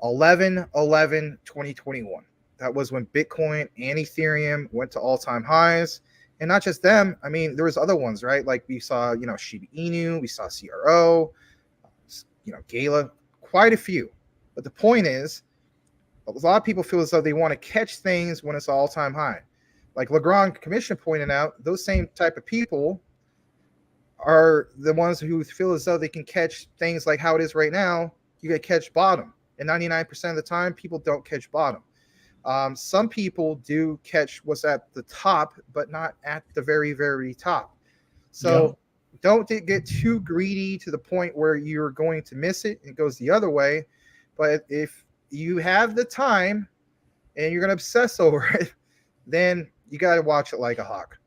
11/11/2021. That was when Bitcoin and Ethereum went to all-time highs. And not just them. I mean, there was other ones, right? Like we saw, Shiba Inu, we saw CRO, Gala, quite a few. But the point is, a lot of people feel as though they want to catch things when it's all-time high. Like Legrand Commission pointed out, those same type of people are the ones who feel as though they can catch things like how it is right now. You get catch bottom. And 99% of the time, people don't catch bottom. Some people do catch what's at the top, but not at the very, very top. So don't get too greedy to the point where you're going to miss it. It goes the other way. But if you have the time and you're going to obsess over it, then you got to watch it like a hawk.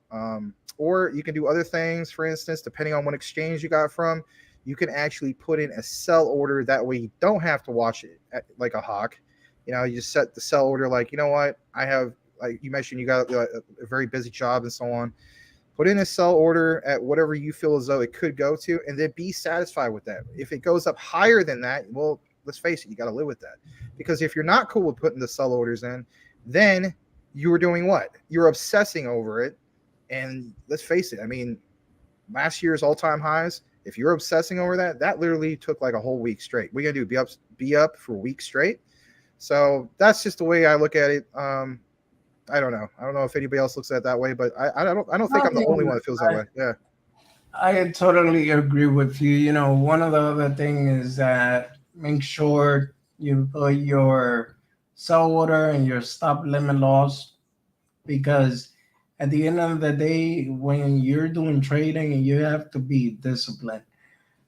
Or you can do other things. For instance, depending on what exchange you got from, you can actually put in a sell order. That way you don't have to watch it like a hawk. You just set the sell order like, what? I have, like you mentioned, you got a very busy job and so on. Put in a sell order at whatever you feel as though it could go to, and then be satisfied with that. If it goes up higher than that, well, let's face it, you got to live with that. Because if you're not cool with putting the sell orders in, then you were doing what? You're obsessing over it. And let's face it, I mean, last year's all-time highs, if you're obsessing over that literally took like a whole week straight. We're going to be up for a week straight. So that's just the way I look at it. I don't know. I don't know if anybody else looks at it that way, but I don't think I'm the only one that feels that way. Yeah. I totally agree with you. One of the other things is that make sure you put your sell order and your stop limit loss, because at the end of the day, when you're doing trading, you have to be disciplined.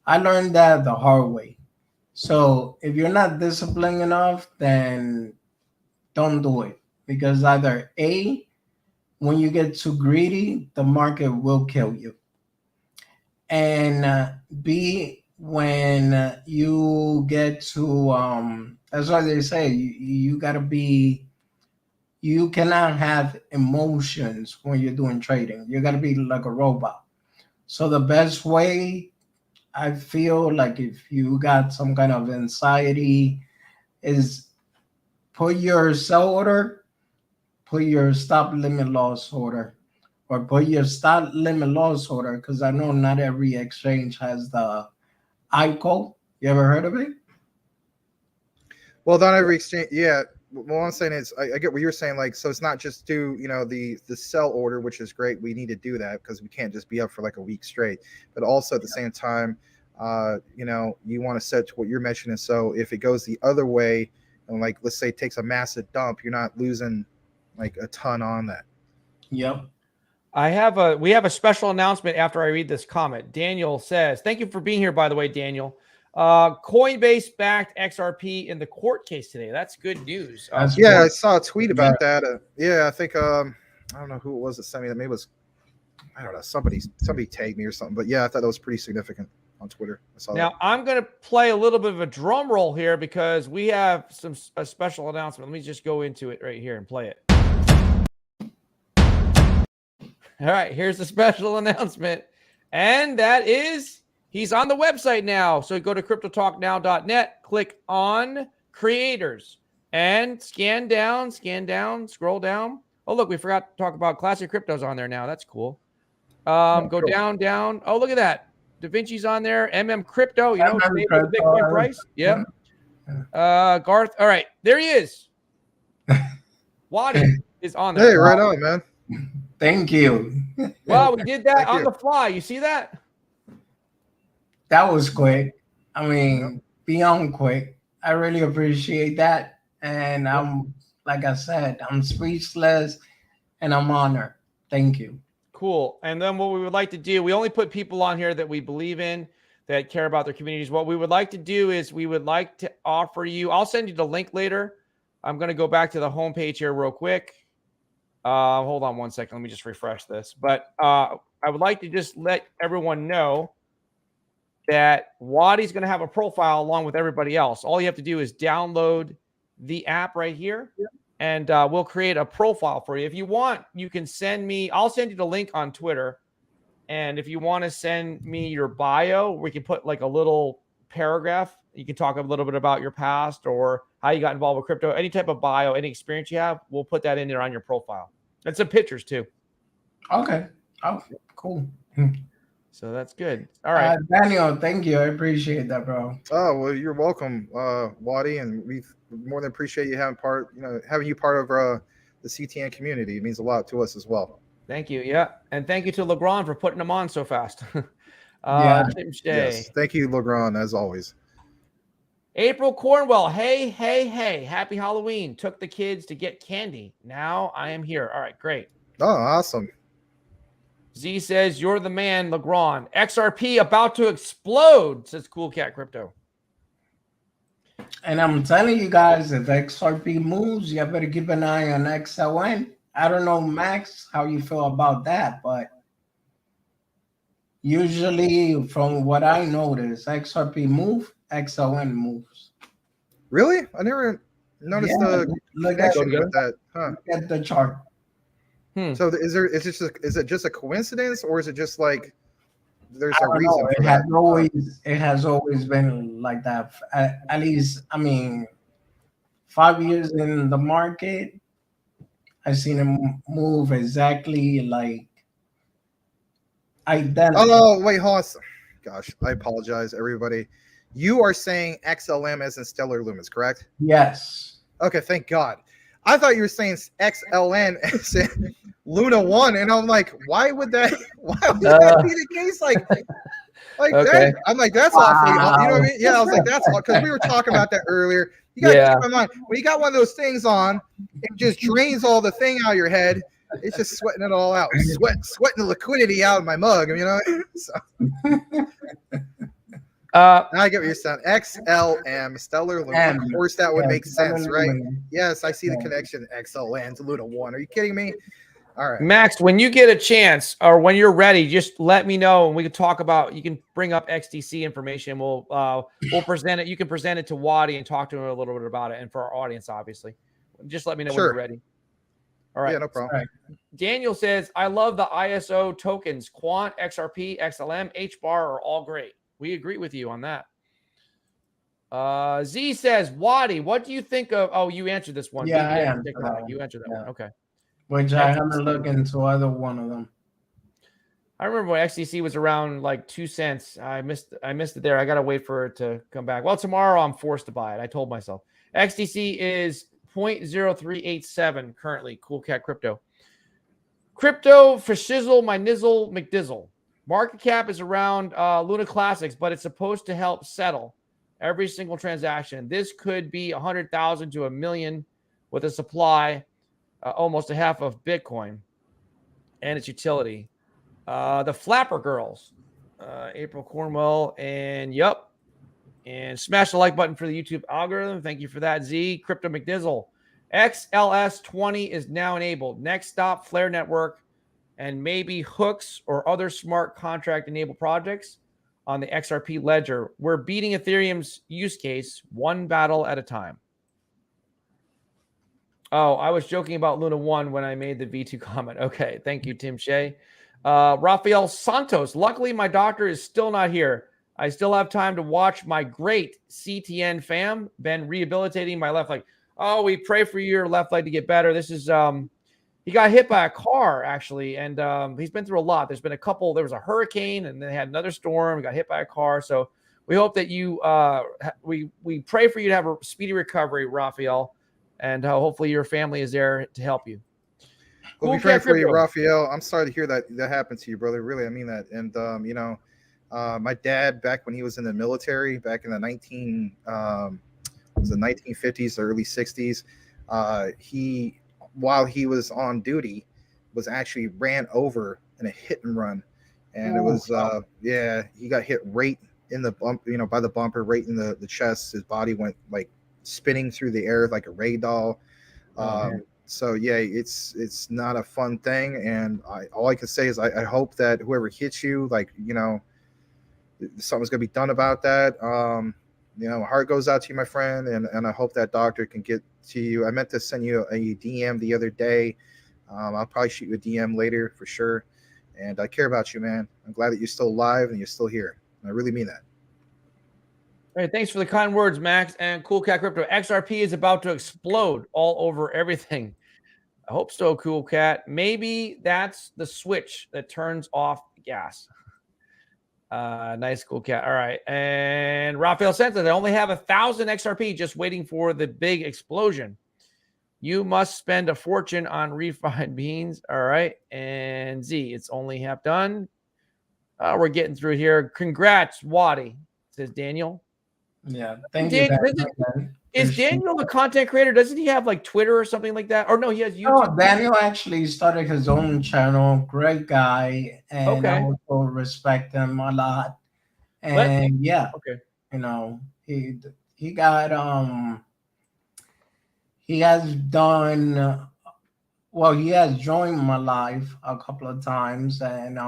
I learned that the hard way. So if you're not disciplined enough, then don't do it. Because either A, when you get too greedy, the market will kill you. And B, when you get to, that's why they say you got to be, you cannot have emotions when you're doing trading. You got to be like a robot. So the best way, I feel like, if you got some kind of anxiety, is put your sell order, put your stop limit loss order, or put your stop limit loss order, because I know not every exchange has the ICO. You ever heard of it? Well, not every exchange. Yeah. What I'm saying is, I get what you're saying. Like, so it's not just do, the sell order, which is great. We need to do that because we can't just be up for like a week straight. But also at the same time, you want to set to what you're mentioning. So if it goes the other way, and like let's say it takes a massive dump, you're not losing like a ton on that. Yep. We have a special announcement after I read this comment. Daniel says, thank you for being here, by the way, Daniel. Coinbase backed XRP in the court case today. That's good news. Yeah, I saw a tweet about that. Yeah, I think I don't know who it was that sent me that. Maybe it was, I don't know, somebody tagged me or something. But yeah, I thought that was pretty significant on Twitter. I saw now that. I'm going to play a little bit of a drum roll here because we have a special announcement. Let me just go into it right here and play it. All right, here's the special announcement. And that is, he's on the website now. So go to cryptotalknow.net, click on creators, and scan down, scroll down. Oh, look, we forgot to talk about Classic Crypto's on there now. That's cool. Go cool. down. Oh, look at that. Da Vinci's on there. Crypto, you know, MM the Bitcoin price. Yep. Garth. All right, there he is. Wadi is on there. Hey, right on, man. Thank you. Wow, we did that Thank on you. the fly. You see that? That was quick. I mean, beyond quick. I really appreciate that. And I'm, like I said, I'm speechless and I'm honored. Thank you. Cool. And then what we would like to do, we only put people on here that we believe in, that care about their communities. What we would like to do is we would like to offer you, I'll send you the link later. I'm going to go back to the homepage here real quick. Hold on one second. Let me just refresh this. But I would like to just let everyone know that Wadi's going to have a profile along with everybody else. All you have to do is download the app right here, and we'll create a profile for you. If you want, you can send me, I'll send you the link on Twitter. And if you want to send me your bio, we can put like a little paragraph. You can talk a little bit about your past or how you got involved with crypto, any type of bio, any experience you have, we'll put that in there on your profile. And some pictures too. Okay. Oh, cool. So that's good. All right. Daniel, thank you. I appreciate that, bro. Oh, well, you're welcome, Wadi, and we more than appreciate you having you part of the CTN community. It means a lot to us as well. Thank you. Yeah. And thank you to Legrand for putting them on so fast. Tim Shea. Yes. Thank you, Legrand, as always. April Cornwell. Hey. Happy Halloween. Took the kids to get candy. Now I am here. All right, great. Oh, awesome. Z says, you're the man, Legrand. XRP about to explode, says Cool Cat Crypto. And I'm telling you guys, if XRP moves, you better keep an eye on XLN. I don't know, Max, how you feel about that, but usually from what I notice, XRP move, XLN moves. Really? I never noticed the look at connection with that. Huh. Look at the chart. So is it just a coincidence, or is it just like there's a I don't reason know. for that? It has always been like that. At least, I mean, 5 years in the market, I've seen him move exactly like identical. Oh, wait, hold on. Gosh, I apologize, everybody. You are saying XLM as in Stellar Lumens, correct? Yes. Okay, thank God. I thought you were saying XLN as in Luna 1, and I'm like, why would that be the case? Like Okay. that? I'm like, that's awful. You know what I mean? Yeah, I was like, that's all, because we were talking about that earlier. You gotta keep in mind, when you got one of those things on, it just drains all the thing out of your head. It's just sweating it all out. Sweating the liquidity out of my mug, you know? So. Now I get what you're saying. XLM, Stellar Luna. Of course, that would make sense, right? Yes, I see the connection. XLN to Luna 1. Are you kidding me? All right. Max, when you get a chance or when you're ready, just let me know and we can talk about, you can bring up XDC information. We'll present it. You can present it to Wadi and talk to him a little bit about it. And for our audience, obviously, just let me know when you're ready. All right. Yeah, no problem. Right. Daniel says, I love the ISO tokens. Quant, XRP, XLM, HBAR are all great. We agree with you on that. Z says, Wadi, what do you think of? Oh, you answered this one. Yeah, I answered that one. You answered that one. Okay. Which I haven't looked into either one of them. I remember when XDC was around like 2 cents. I missed it there. I got to wait for it to come back. Well, tomorrow I'm forced to buy it. I told myself. XDC is 0.0387 currently. Cool Cat Crypto. Crypto for shizzle, my nizzle, McDizzle. Market cap is around Luna Classics, but it's supposed to help settle. every single transaction. This could be 100,000 to 1 million with a supply almost a half of Bitcoin and its utility. The Flapper Girls, April Cornwell, and smash the like button for the YouTube algorithm. Thank you for that, Z. Crypto McDizzle. XLS20 is now enabled. Next stop, Flare Network, and maybe hooks or other smart contract enabled projects on the XRP ledger. We're beating Ethereum's use case one battle at a time. Oh, I was joking about Luna 1 when I made the V2 comment. Okay, thank you, Tim Shea. Rafael Santos. Luckily, my doctor is still not here. I still have time to watch my great CTN fam. Been rehabilitating my left leg. Oh, we pray for your left leg to get better. This is he got hit by a car actually, and he's been through a lot. There's been a couple. There was a hurricane, and then they had another storm. He got hit by a car. So we hope that you we pray for you to have a speedy recovery, Rafael, and hopefully your family is there to help you. We'll be praying for you, Raphael. I'm sorry to hear that happened to you, brother. Really, I mean that. And my dad, back when he was in the military, back in the 1950s, early 60s, while he was on duty, was actually ran over in a hit and run, and it was he got hit right in the bump, by the bumper, right in the chest. His body went like spinning through the air like a rag doll. So yeah, it's not a fun thing, and all I can say is I hope that whoever hits you, something's gonna be done about that. My heart goes out to you, my friend, and I hope that doctor can get to you. I meant to send you a DM the other day. I'll probably shoot you a DM later for sure. And I care about you, man. I'm glad that you're still alive and you're still here. I really mean that. All right, thanks for the kind words, Max. And Cool Cat Crypto. XRP is about to explode all over everything. I hope so, Cool Cat. Maybe that's the switch that turns off the gas. Nice, Cool Cat. All right. And Rafael Senta, they only have 1,000 XRP just waiting for the big explosion. You must spend a fortune on refined beans. All right. And Z, it's only half done. We're getting through here. Congrats, Waddy, says Daniel. Yeah, thank you. Is Daniel a content creator? Doesn't he have like Twitter or something like that? Or no, he has YouTube. No, Daniel actually started his own channel. Great guy, and I also respect him a lot. And he got he has done he has joined my live a couple of times, and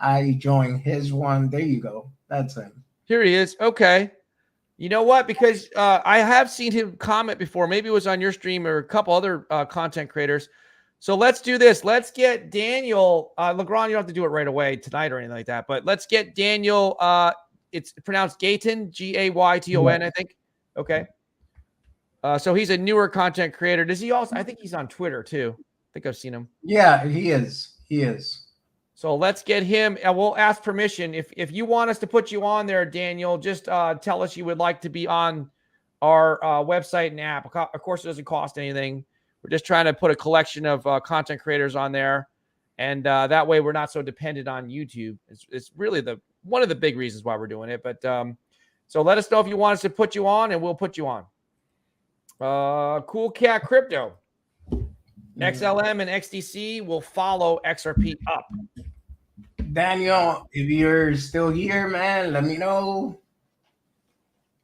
I joined his one. There you go. That's him. Here he is. Okay. You know what? Because I have seen him comment before. Maybe it was on your stream or a couple other content creators. So let's do this. Let's get Daniel. Legrand, you don't have to do it right away tonight or anything like that. But let's get Daniel. It's pronounced Gayton, Gayton, I think. Okay. So he's a newer content creator. Does he also? I think he's on Twitter too. I think I've seen him. Yeah, he is. He is. So let's get him, and we'll ask permission. If you want us to put you on there, Daniel, just tell us you would like to be on our website and app. Of course, it doesn't cost anything. We're just trying to put a collection of content creators on there, and that way we're not so dependent on YouTube. It's really one of the big reasons why we're doing it. But so let us know if you want us to put you on, and we'll put you on. Cool Cat Crypto. XLM and XDC will follow XRP up. Daniel, if you're still here, man, let me know.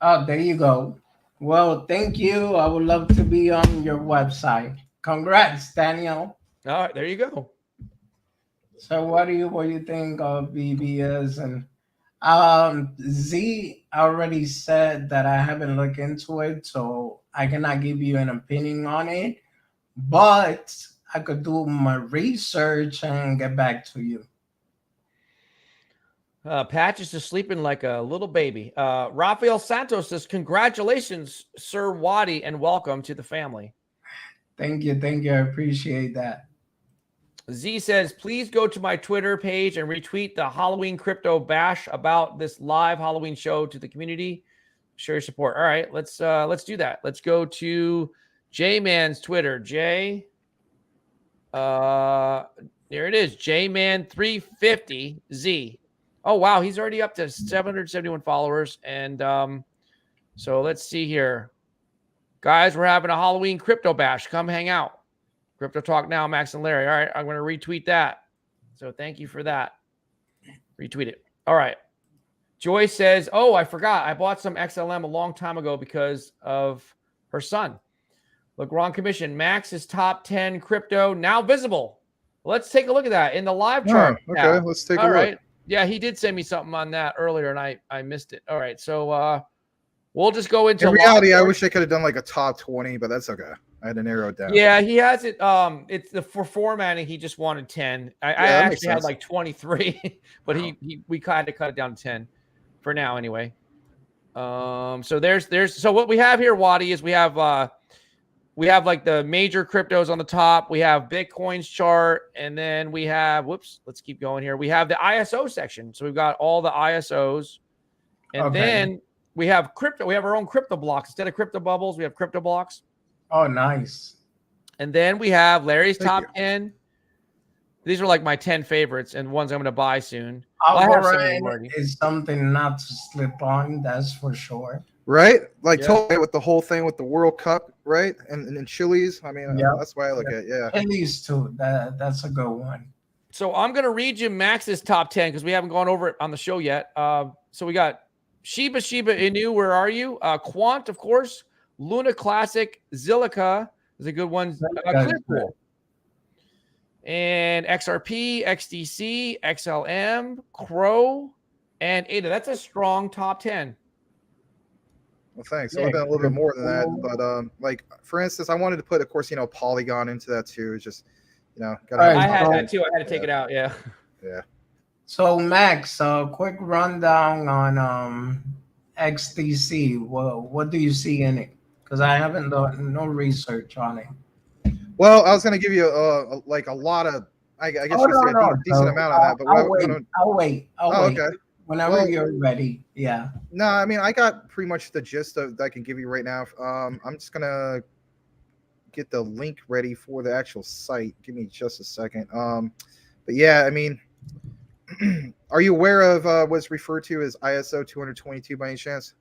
Oh, there you go. Well, thank you. I would love to be on your website. Congrats, Daniel. All right, there you go. So what do you think of BBS? And Z already said that I haven't looked into it, so I cannot give you an opinion on it. But I could do my research and get back to you. Patch is just sleeping like a little baby. Rafael Santos says, congratulations, Sir Waddy, and welcome to the family. Thank you. I appreciate that. Z says, please go to my Twitter page and retweet the Halloween crypto bash about this live Halloween show to the community. Show your support. All right, let's do that. Let's go to J-Man's Twitter. There it is. J-Man350Z. Oh, wow. He's already up to 771 followers. And So let's see here. Guys, we're having a Halloween crypto bash. Come hang out. Crypto Talk Now, Max and Larry. All right, I'm going to retweet that. So thank you for that. Retweet it. All right. Joy says, oh, I forgot. I bought some XLM a long time ago because of her son. Look, wrong commission. Max's top 10 crypto now visible. Let's take a look at that in the live chart. Okay, tab. let's take a All look. right. Yeah, he did send me something on that earlier, and I missed it. All right. So we'll just go into In reality, I chart. wish I could have done like a top 20, but that's okay. I had to narrow it down. Yeah, he has it. It's the for formatting. He just wanted 10. I actually had like 23, but we had to cut it down to 10 for now anyway. So there's so what we have here, Waddy, is we have like the major cryptos on the top. We have Bitcoin's chart, and then we have let's keep going here. We have the ISO section. So we've got all the ISOs, and then we have crypto. We have our own crypto blocks instead of crypto bubbles. We have crypto blocks. Oh, nice. And then we have Larry's top 10. These are like my 10 favorites and ones I'm going to buy soon. Algorand is something not to slip on, that's for sure. Right? Like totally with the whole thing with the World Cup, right? And Chili's. I mean, that's why I look at it. Yeah. Chili's too. That's a good one. So I'm going to read you Max's top 10 because we haven't gone over it on the show yet. So we got Shiba Inu. Where are you? Quant, of course. Luna Classic, Zilliqa is a good one. Clearpool. And XRP, XDC, XLM, Crow, and ADA. That's a strong top 10. Well, thanks. It would have been a little bit more than that. But like, for instance, I wanted to put, of course, Polygon into that too. It's just, I had that too. I had to take it out. Yeah. Yeah. So Max, quick rundown on XDC. What do you see in it? Because I haven't done no research on it. Well, I was going to give you a lot of, I guess you could say a decent amount on that. But I'll wait. Okay. Whenever you're ready. Yeah. No, I mean, I got pretty much the gist of that I can give you right now. I'm just going to get the link ready for the actual site. Give me just a second. But yeah, I mean, are you aware of what's referred to as ISO 222 by any chance?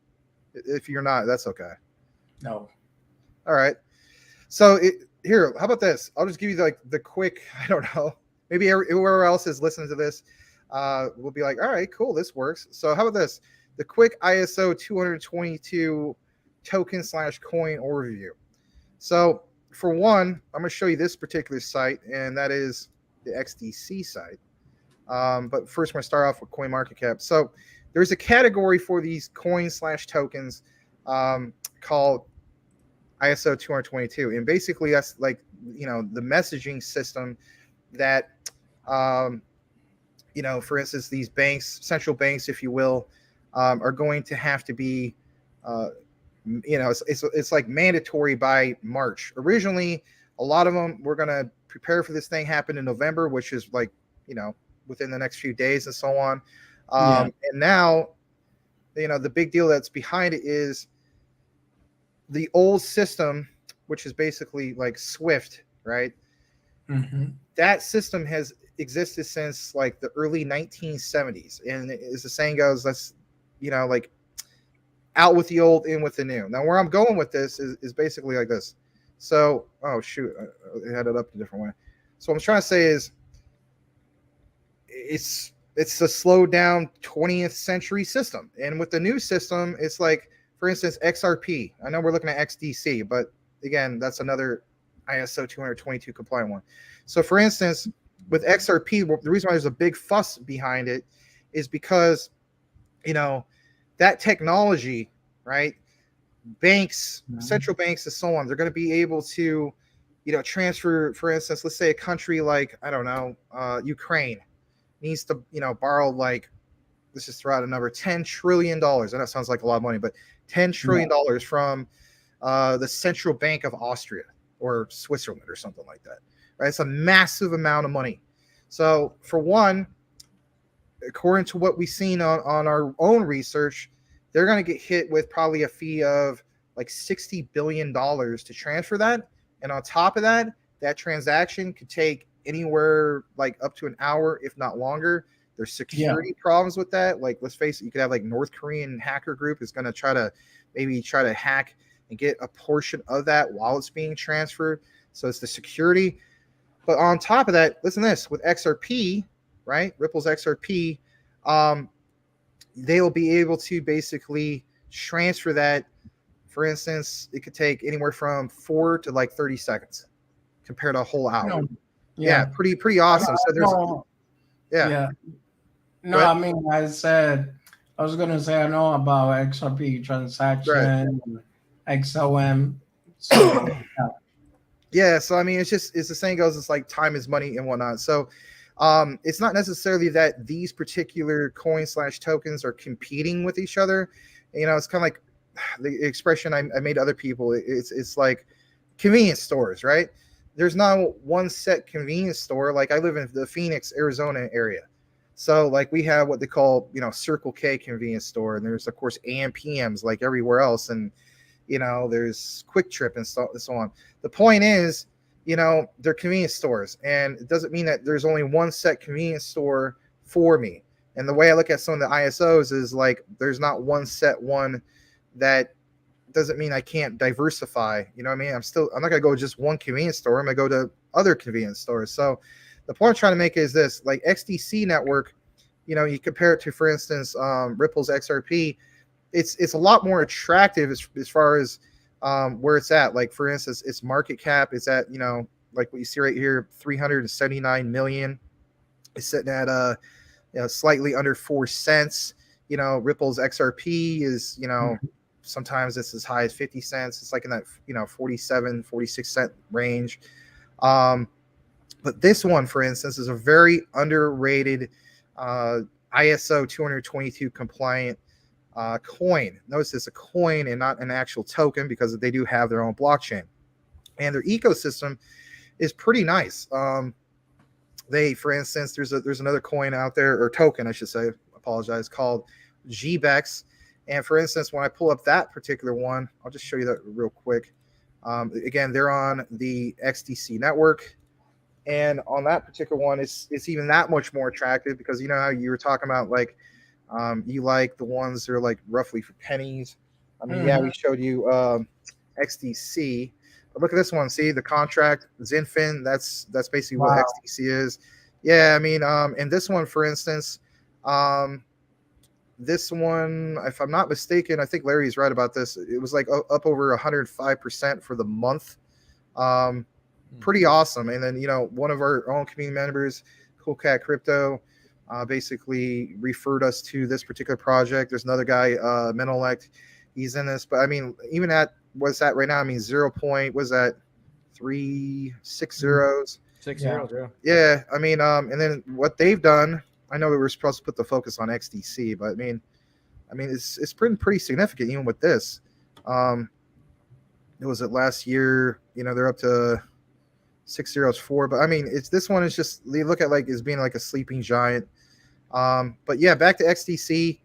If you're not, that's okay. No. All right. So here, how about this? I'll just give you the quick, I don't know, maybe whoever else is listening to this will be like, all right, cool, this works. So how about this? The quick ISO 222 token / coin overview. So for one, I'm going to show you this particular site, and that is the XDC site. But first, we're going to start off with CoinMarketCap. So there's a category for these coins / tokens called ISO 222, and basically that's like the messaging system that for instance, these banks, central banks, if you will, are going to have to be it's like mandatory by March. Originally, a lot of them were going to prepare for this thing happen in November, which is like within the next few days and so on. And now the big deal that's behind it is the old system, which is basically like Swift, right? Mm-hmm. That system has existed since like the early 1970s. And as the saying goes, that's, like out with the old, in with the new. Now, where I'm going with this is basically like this. So, oh, shoot, I had it up a different way. So what I'm trying to say is it's a slowed down 20th century system. And with the new system, it's like, for instance, XRP. I know we're looking at XDC, but again, that's another ISO 222 compliant one. So for instance, with XRP, the reason why there's a big fuss behind it is because, that technology, right? Banks, central banks and so on, they're going to be able to, transfer, for instance, let's say a country like, I don't know, Ukraine needs to, borrow like, let's just throw out a number, $10 trillion. I know it sounds like a lot of money, but $10 trillion from the Central Bank of Austria or Switzerland or something like that, right? It's a massive amount of money. So for one, according to what we've seen on our own research, they're going to get hit with probably a fee of like $60 billion to transfer that. And on top of that, that transaction could take anywhere like up to an hour, if not longer, There's security problems with that. Like, let's face it, you could have like North Korean hacker group is going to try to hack and get a portion of that while it's being transferred. So it's the security. But on top of that, listen to this, with XRP, right? Ripple's XRP, they'll be able to basically transfer that. For instance, it could take anywhere from 4 to like 30 seconds compared to a whole hour. Yeah, pretty awesome. So there's No, I mean, I was gonna say I know about XRP transaction, XOM. So, yeah, so I mean, it's the saying goes, it's like time is money and whatnot. So it's not necessarily that these particular coins / tokens are competing with each other. It's kind of like the expression I made to other people. It's like convenience stores, right? There's not one set convenience store. Like, I live in the Phoenix, Arizona area. So like, we have what they call, Circle K convenience store. And there's of course AM PMs like everywhere else. And, there's Quick Trip and so on. The point is, they're convenience stores, and it doesn't mean that there's only one set convenience store for me. And the way I look at some of the ISOs is like, there's not one set one. That doesn't mean I can't diversify. You know what I mean? I'm not going to go to just one convenience store. I'm going to go to other convenience stores. So the point I'm trying to make is this, like XDC network, you compare it to, for instance, Ripple's XRP, it's a lot more attractive as far as where it's at. Like, for instance, its market cap is at, like what you see right here, 379 million. It's sitting at slightly under 4 cents. Ripple's XRP is, sometimes it's as high as 50 cents. It's like in that, 47, 46 cent range. But this one, for instance, is a very underrated ISO 222 compliant coin. Notice it's a coin and not an actual token, because they do have their own blockchain. And their ecosystem is pretty nice. For instance, there's another coin out there, or token, I should say, apologize, called GBEX. And for instance, when I pull up that particular one, I'll just show you that real quick. Again, they're on the XDC network. And on that particular one, it's even that much more attractive, because how you were talking about, like, you like the ones that are like roughly for pennies. I mean, yeah, we showed you XDC. But look at this one. See the contract, Zinfin. That's basically what XDC is. Yeah, I mean, and this one, for instance, this one, if I'm not mistaken, I think Larry's right about this. It was like up over 105% for the month. Pretty awesome. And then, one of our own community members, QUANT, basically referred us to this particular project. There's another guy, Menelect. He's in this. But I mean, even at what's that right now? I mean, 0.360. 60, yeah. Yeah. I mean, and then what they've done, I know we were supposed to put the focus on XDC, but I mean, it's pretty significant even with this. It was last year, they're up to 604, but I mean, this one is just, they look at like as being like a sleeping giant. But yeah, back to XDC.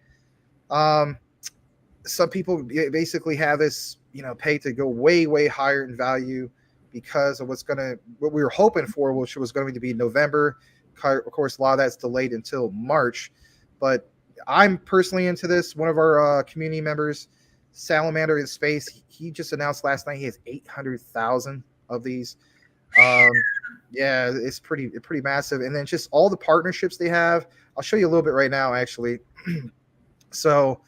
Some people basically have this, pay to go way higher in value because of what we were hoping for, which was going to be November. Of course, a lot of that's delayed until March, but I'm personally into this. One of our community members, Salamander in Space, he just announced last night he has 800,000 of these. Yeah, it's pretty massive. And then just all the partnerships they have. I'll show you a little bit right now, actually. So,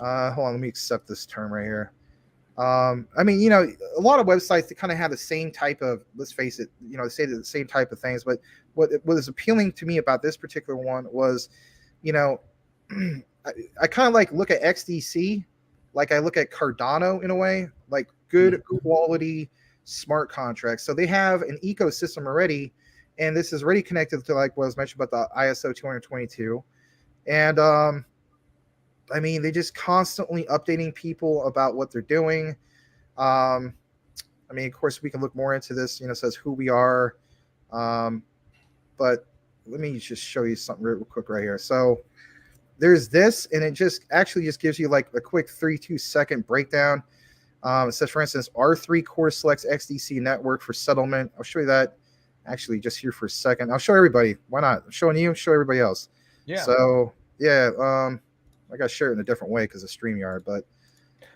hold on, let me accept this term right here. I mean, a lot of websites, they kind of have the same type of, let's face it, they say the same type of things. But what was appealing to me about this particular one was, I kind of like look at XDC like I look at Cardano in a way, like good quality smart contracts. So they have an ecosystem already, and this is already connected to, like what was mentioned about the ISO 222. And I mean, they just constantly updating people about what they're doing. I mean, of course, we can look more into this, says who we are. But let me just show you something real quick right here. So there's this, and it just gives you like a quick 3-2 second breakdown. It says, for instance, R3 Core selects XDC network for settlement. I'll show you that actually just here for a second. I'll show everybody. Why not? I'm showing you, show everybody else. Yeah. So yeah, I got to share it in a different way because of StreamYard. But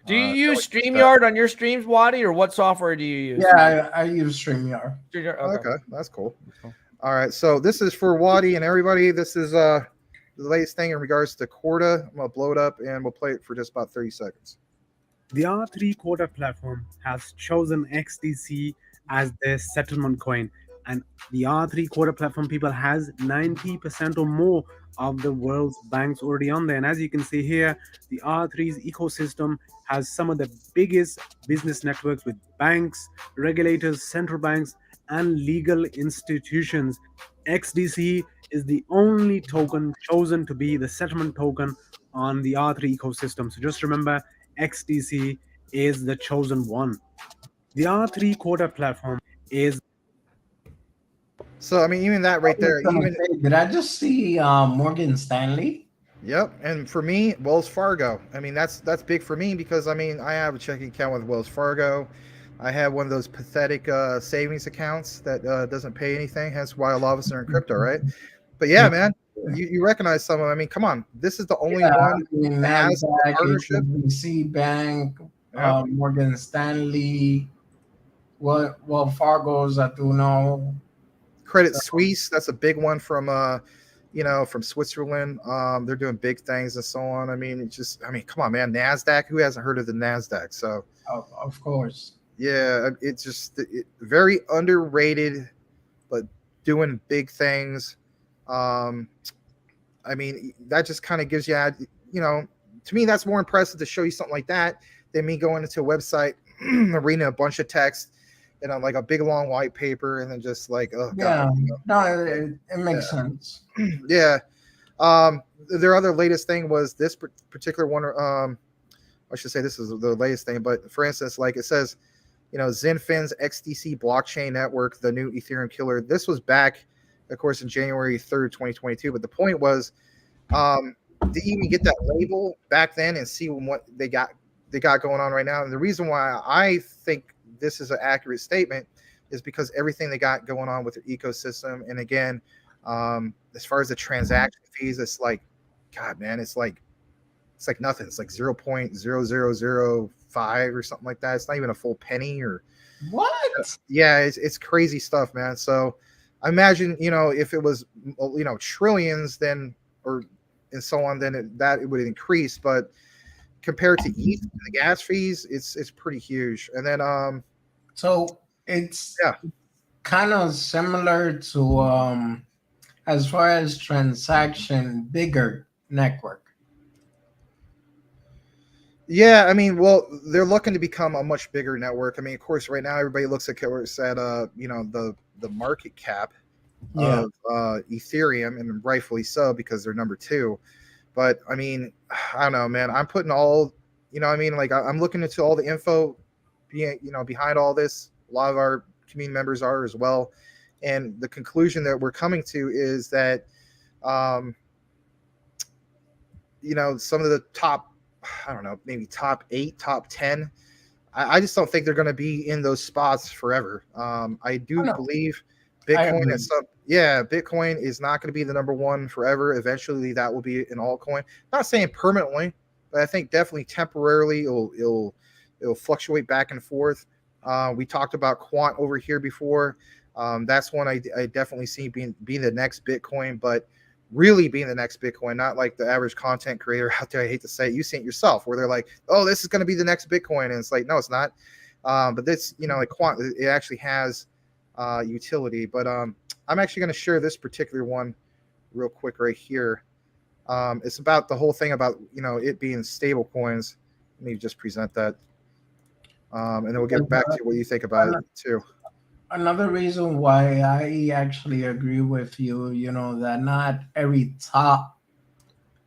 do you use that. StreamYard on your streams, Waddy, or what software do you use? Yeah, I use StreamYard. StreamYard? Okay, that's cool. All right, so this is for Waddy and everybody. This is the latest thing in regards to Corda. I'm gonna blow it up and we'll play it for just about 30 seconds. The R3 Quarter platform has chosen XDC as their settlement coin, and the R3 Quarter platform people has 90% or more of the world's banks already on there. And as you can see here, the R3's ecosystem has some of the biggest business networks with banks, regulators, central banks, and legal institutions. XDC is the only token chosen to be the settlement token on the R3 ecosystem. So just remember, XDC is the chosen one. The R3 Quarter platform is. So I mean, even that right there, even Did I just see Morgan Stanley? yep. And for me, Wells Fargo. I mean, that's big for me because I mean, I have a checking account with Wells Fargo. I have one of those pathetic savings accounts that doesn't pay anything. Hence why a lot of us are in crypto, right? But yeah, man, you recognize some of them. I mean, come on, this is the only one that has a partnership. HSBC Bank, Yeah. Morgan Stanley, well, Fargo's, I do know. Credit Suisse, that's a big one from from Switzerland. They're doing big things and so on. I mean, come on, man. NASDAQ, who hasn't heard of the NASDAQ? So Of course. yeah, it's just very underrated, but doing big things. I mean, that just kind of gives you, to me, that's more impressive to show you something like that than me going into a website, reading a bunch of text and on like a big long white paper and then just like, oh Yeah, god, no, it makes sense. yeah. Their other latest thing was this particular one. I should say this is the latest thing, but for instance, like it says, Zenfin's XDC blockchain network, the new Ethereum killer. This was back, of course, in January 3rd, 2022. But the point was, to even get that label back then and see what they got going on right now. And the reason why I think this is an accurate statement is because everything they got going on with their ecosystem. And again, as far as the transaction fees, it's like, God, man, it's like nothing. It's like 0.0005 or something like that. It's not even a full penny or What? yeah, it's crazy stuff, man. So I imagine, if it was, trillions, then and so on, then it would increase. But compared to ETH and the gas fees, it's pretty huge. And then So it's yeah, kind of similar to as far as transaction, bigger network. yeah. I mean, well, they're looking to become a much bigger network. I mean, of course, right now everybody looks at where it's at, the market cap of Ethereum, and rightfully so because they're number 2. But I mean, I don't know, man. I'm putting all, like I'm looking into all the info, behind all this. A lot of our community members are as well, and the conclusion that we're coming to is that, some of the top, I don't know, maybe top 8, top 10. I just don't think they're going to be in those spots forever. I do believe Bitcoin Bitcoin is not going to be the number 1 forever. Eventually, that will be an altcoin. Not saying permanently, but I think definitely temporarily it'll fluctuate back and forth. We talked about Quant over here before. That's one I definitely see being the next Bitcoin, but really being the next Bitcoin, not like the average content creator out there. I hate to say it, you see it yourself, where they're like, "Oh, this is going to be the next Bitcoin," and it's like, no, it's not. But this, like Quant, it actually has utility. But I'm actually going to share this particular one real quick right here. It's about the whole thing about it being stable coins. Let me just present that, and then we'll get back to what you think about it too. Another reason why I actually agree with you, that not every top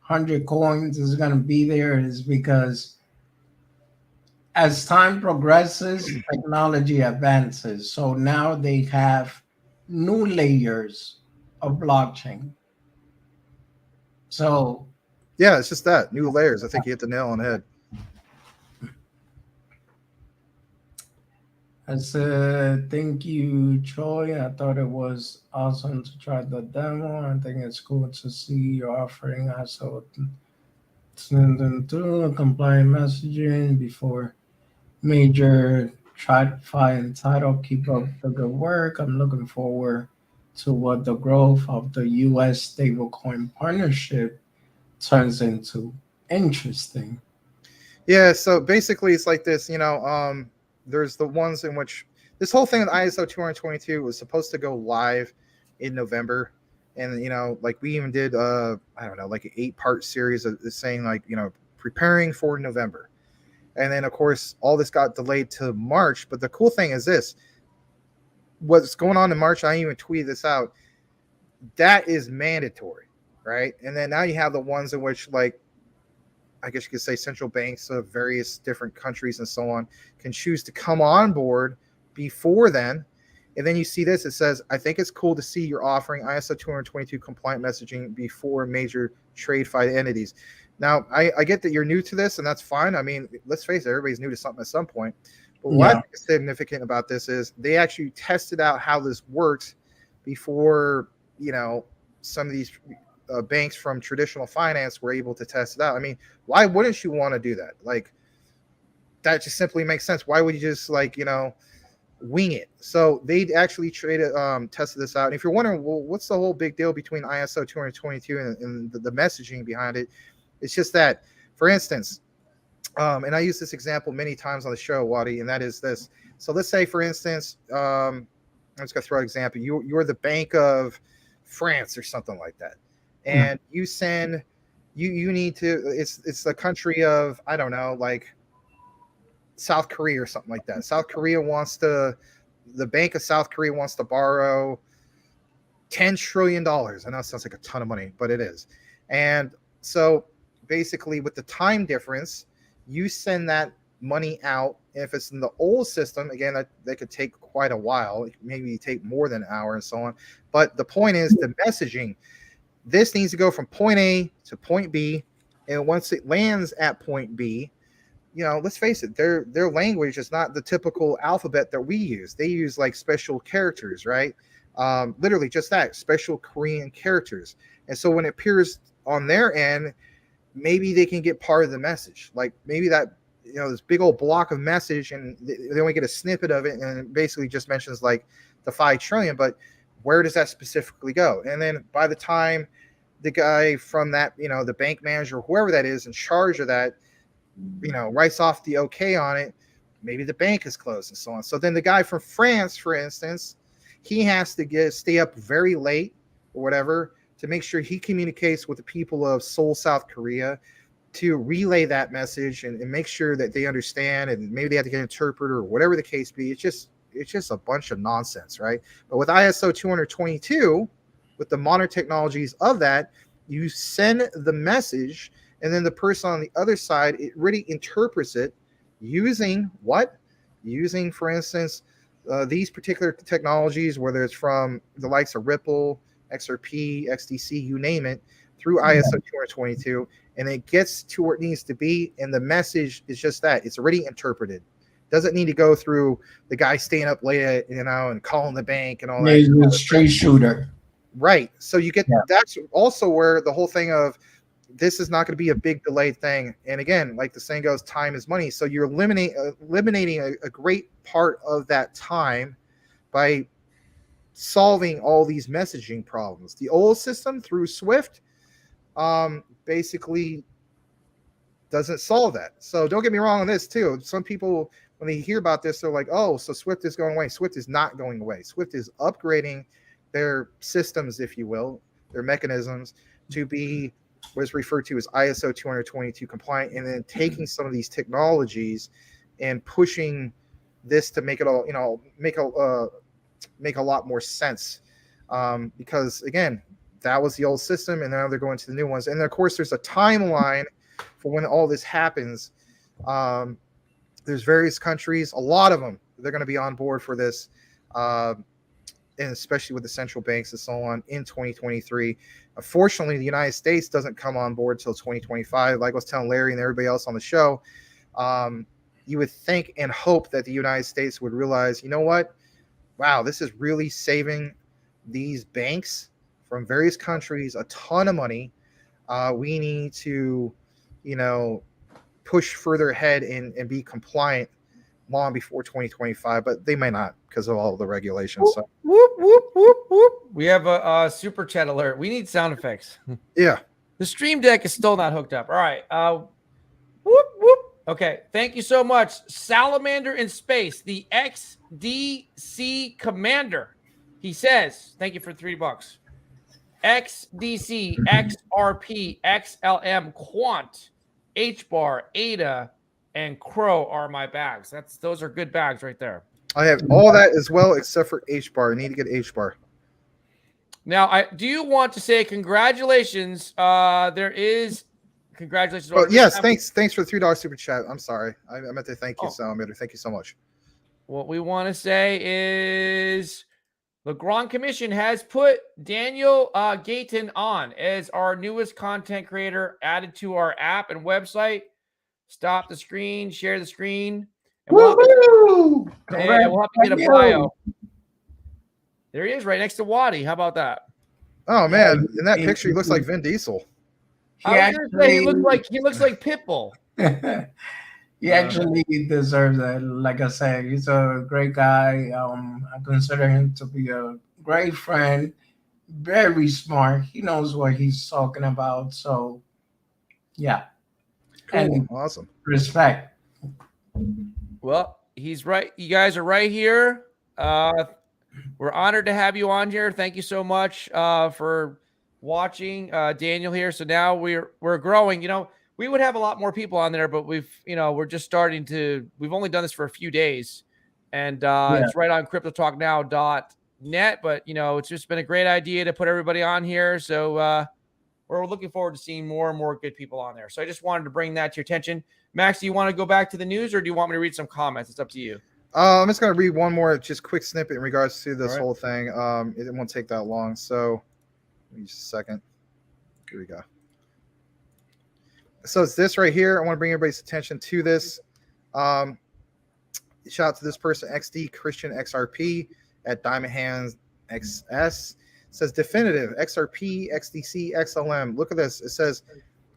100 coins is going to be there, is because as time progresses, technology advances. So now they have new layers of blockchain. So yeah, it's just that new layers. I think you hit the nail on the head. I said, thank you, Troy. I thought it was awesome to try the demo. I think it's cool to see you're offering also through compliant messaging before major TradFi and title. Keep up the good work. I'm looking forward to what the growth of the US stablecoin partnership turns into. Interesting. Yeah, so basically it's like this, there's the ones in which this whole thing with ISO 222 was supposed to go live in November. And like we even did I don't know, like an 8-part series of saying like, preparing for November. And then of course all this got delayed to March. But the cool thing is this, what's going on in March, I even tweeted this out, that is mandatory, right? And then now you have the ones in which, like, I guess you could say central banks of various different countries and so on can choose to come on board before then. And then you see this, it says, I think it's cool to see you're offering ISO 222 compliant messaging before major TradeFi entities. Now, I get that you're new to this, and that's fine. I mean, let's face it, everybody's new to something at some point. But what I think is significant about this is they actually tested out how this works before, some of these banks from traditional finance were able to test it out. I mean, why wouldn't you want to do that? Like, that just simply makes sense. Why would you just wing it? So they actually tested this out. And if you're wondering, well, what's the whole big deal between ISO 222 and the messaging behind it? It's just that, for instance, and I use this example many times on the show, Wadi, and that is this. So let's say, for instance, I'm just gonna throw an example. You're the Bank of France or something like that, and you send you need to. It's the country of, I don't know, like South Korea or something like that. The Bank of South Korea wants to borrow $10 trillion. I know it sounds like a ton of money, but it is. And so basically with the time difference, you send that money out. If it's in the old system, again, that could take quite a while, maybe take more than an hour and so on. But the point is the messaging. This needs to go from point A to point B. And once it lands at point B, let's face it, their language is not the typical alphabet that we use. They use like special characters, right? Literally just that, special Korean characters. And so when it appears on their end, maybe they can get part of the message. Like maybe that, this big old block of message, and they only get a snippet of it, and it basically just mentions like the 5 trillion, but where does that specifically go? And then by the time the guy from that, the bank manager, whoever that is in charge of that, writes off the okay on it, maybe the bank is closed and so on. So then the guy from France, for instance, he has to stay up very late or whatever to make sure he communicates with the people of Seoul, South Korea, to relay that message and make sure that they understand, and maybe they have to get an interpreter or whatever the case be. It's just a bunch of nonsense, right? But with ISO 222, with the modern technologies of that, you send the message, and then the person on the other side, it really interprets it using what? Using, for instance, these particular technologies, whether it's from the likes of Ripple, XRP, XDC, you name it, through ISO 222, and it gets to where it needs to be, and the message is just that. It's already interpreted. Doesn't need to go through the guy staying up late, and calling the bank and all that. He's a straight shooter. Right. So you get that's also where the whole thing of this is not going to be a big delayed thing. And again, like the saying goes, time is money. So you're eliminating a great part of that time by solving all these messaging problems. The old system through Swift basically doesn't solve that. So don't get me wrong on this too. Some people, when they hear about this, they're like, oh, so Swift is going away. Swift is not going away. Swift is upgrading their systems, if you will, their mechanisms to be what is referred to as ISO 222 compliant, and then taking some of these technologies and pushing this to make it all, make a lot more sense. Because again, that was the old system, and now they're going to the new ones. And of course, there's a timeline for when all this happens. There's various countries, a lot of them, they're going to be on board for this, and especially with the central banks and so on in 2023. Unfortunately, the United States doesn't come on board till 2025. Like I was telling Larry and everybody else on the show, you would think and hope that the United States would realize, you know what? Wow, this is really saving these banks from various countries a ton of money. We need to, push further ahead and be compliant long before 2025, but they may not because of all the regulations. So Whoop, whoop, whoop, whoop. We have a super chat alert. We need sound effects. yeah. The Stream Deck is still not hooked up. All right. Whoop, whoop. Okay. Thank you so much. Salamander in Space, the XDC Commander. He says, thank you for $3. XDC, XRP, XLM, Quant, HBAR, ADA, and Crow are my bags. Those are good bags right there. I have all that as well except for HBAR. I need to get HBAR. Now, do you want to say congratulations? There is congratulations. Oh, yes, thanks for the $3 super chat. I'm sorry. I meant to thank you, Salamander. Thank you so much. What we want to say is the Grand Commission has put Daniel Gayton on as our newest content creator added to our app and website. Stop the screen, share the screen, and we'll have to get a bio. There he is, right next to Waddy. How about that? Oh man, in that picture, he looks like Vin Diesel. I was gonna say he looks like Pitbull. He actually deserves it. Like I said, he's a great guy. I consider him to be a great friend, very smart. He knows what he's talking about. So, yeah. Cool. And awesome. Respect. Well, he's right. You guys are right here. We're honored to have you on here. Thank you so much for watching, Daniel here. So now we're growing. We would have a lot more people on there, but we're just starting to. We've only done this for a few days, and it's right on CryptoTalkNow.net. But it's just been a great idea to put everybody on here. So we're looking forward to seeing more and more good people on there. So I just wanted to bring that to your attention. Max, do you want to go back to the news, or do you want me to read some comments? It's up to you. I'm just going to read one more just quick snippet in regards to this whole thing. It won't take that long. So give me just a second. Here we go. So it's this right here. I want to bring everybody's attention to this. Shout out to this person, XD Christian XRP at Diamond Hands XS. It says definitive XRP, XDC, XLM. Look at this. It says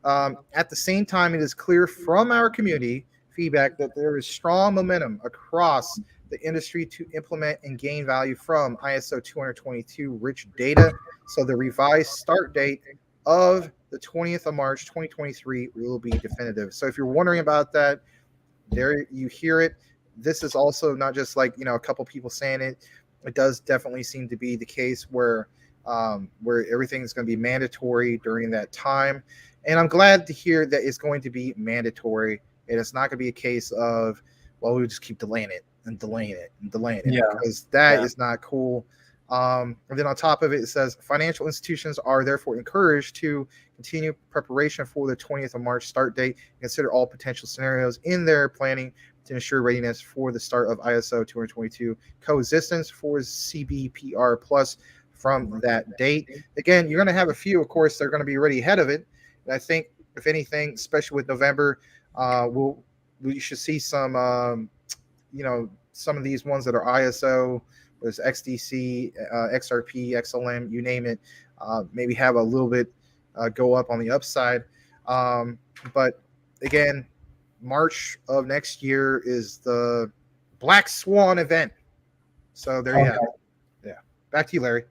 at the same time, it is clear from our community feedback that there is strong momentum across the industry to implement and gain value from ISO 222 rich data. So the revised start date of the 20th of March 2023 will be definitive. So if you're wondering about that, there you hear it. This is also not just like a couple people saying it. It does definitely seem to be the case where everything's going to be mandatory during that time. And I'm glad to hear that it's going to be mandatory. And it's not going to be a case of, well, we'll just keep delaying it and delaying it and delaying it, because that is not cool. And then on top of it, it says financial institutions are therefore encouraged to continue preparation for the 20th of March start date and consider all potential scenarios in their planning to ensure readiness for the start of ISO 222 coexistence for CBPR plus from that date. Again, you're going to have a few, of course, that are going to be ready ahead of it. And I think, if anything, especially with November, we should see some, some of these ones that are ISO, there's XDC, XRP, XLM, you name it, maybe have a little bit go up on the upside. But again, March of next year is the Black Swan event. So there you have it. Yeah. Back to you, Larry.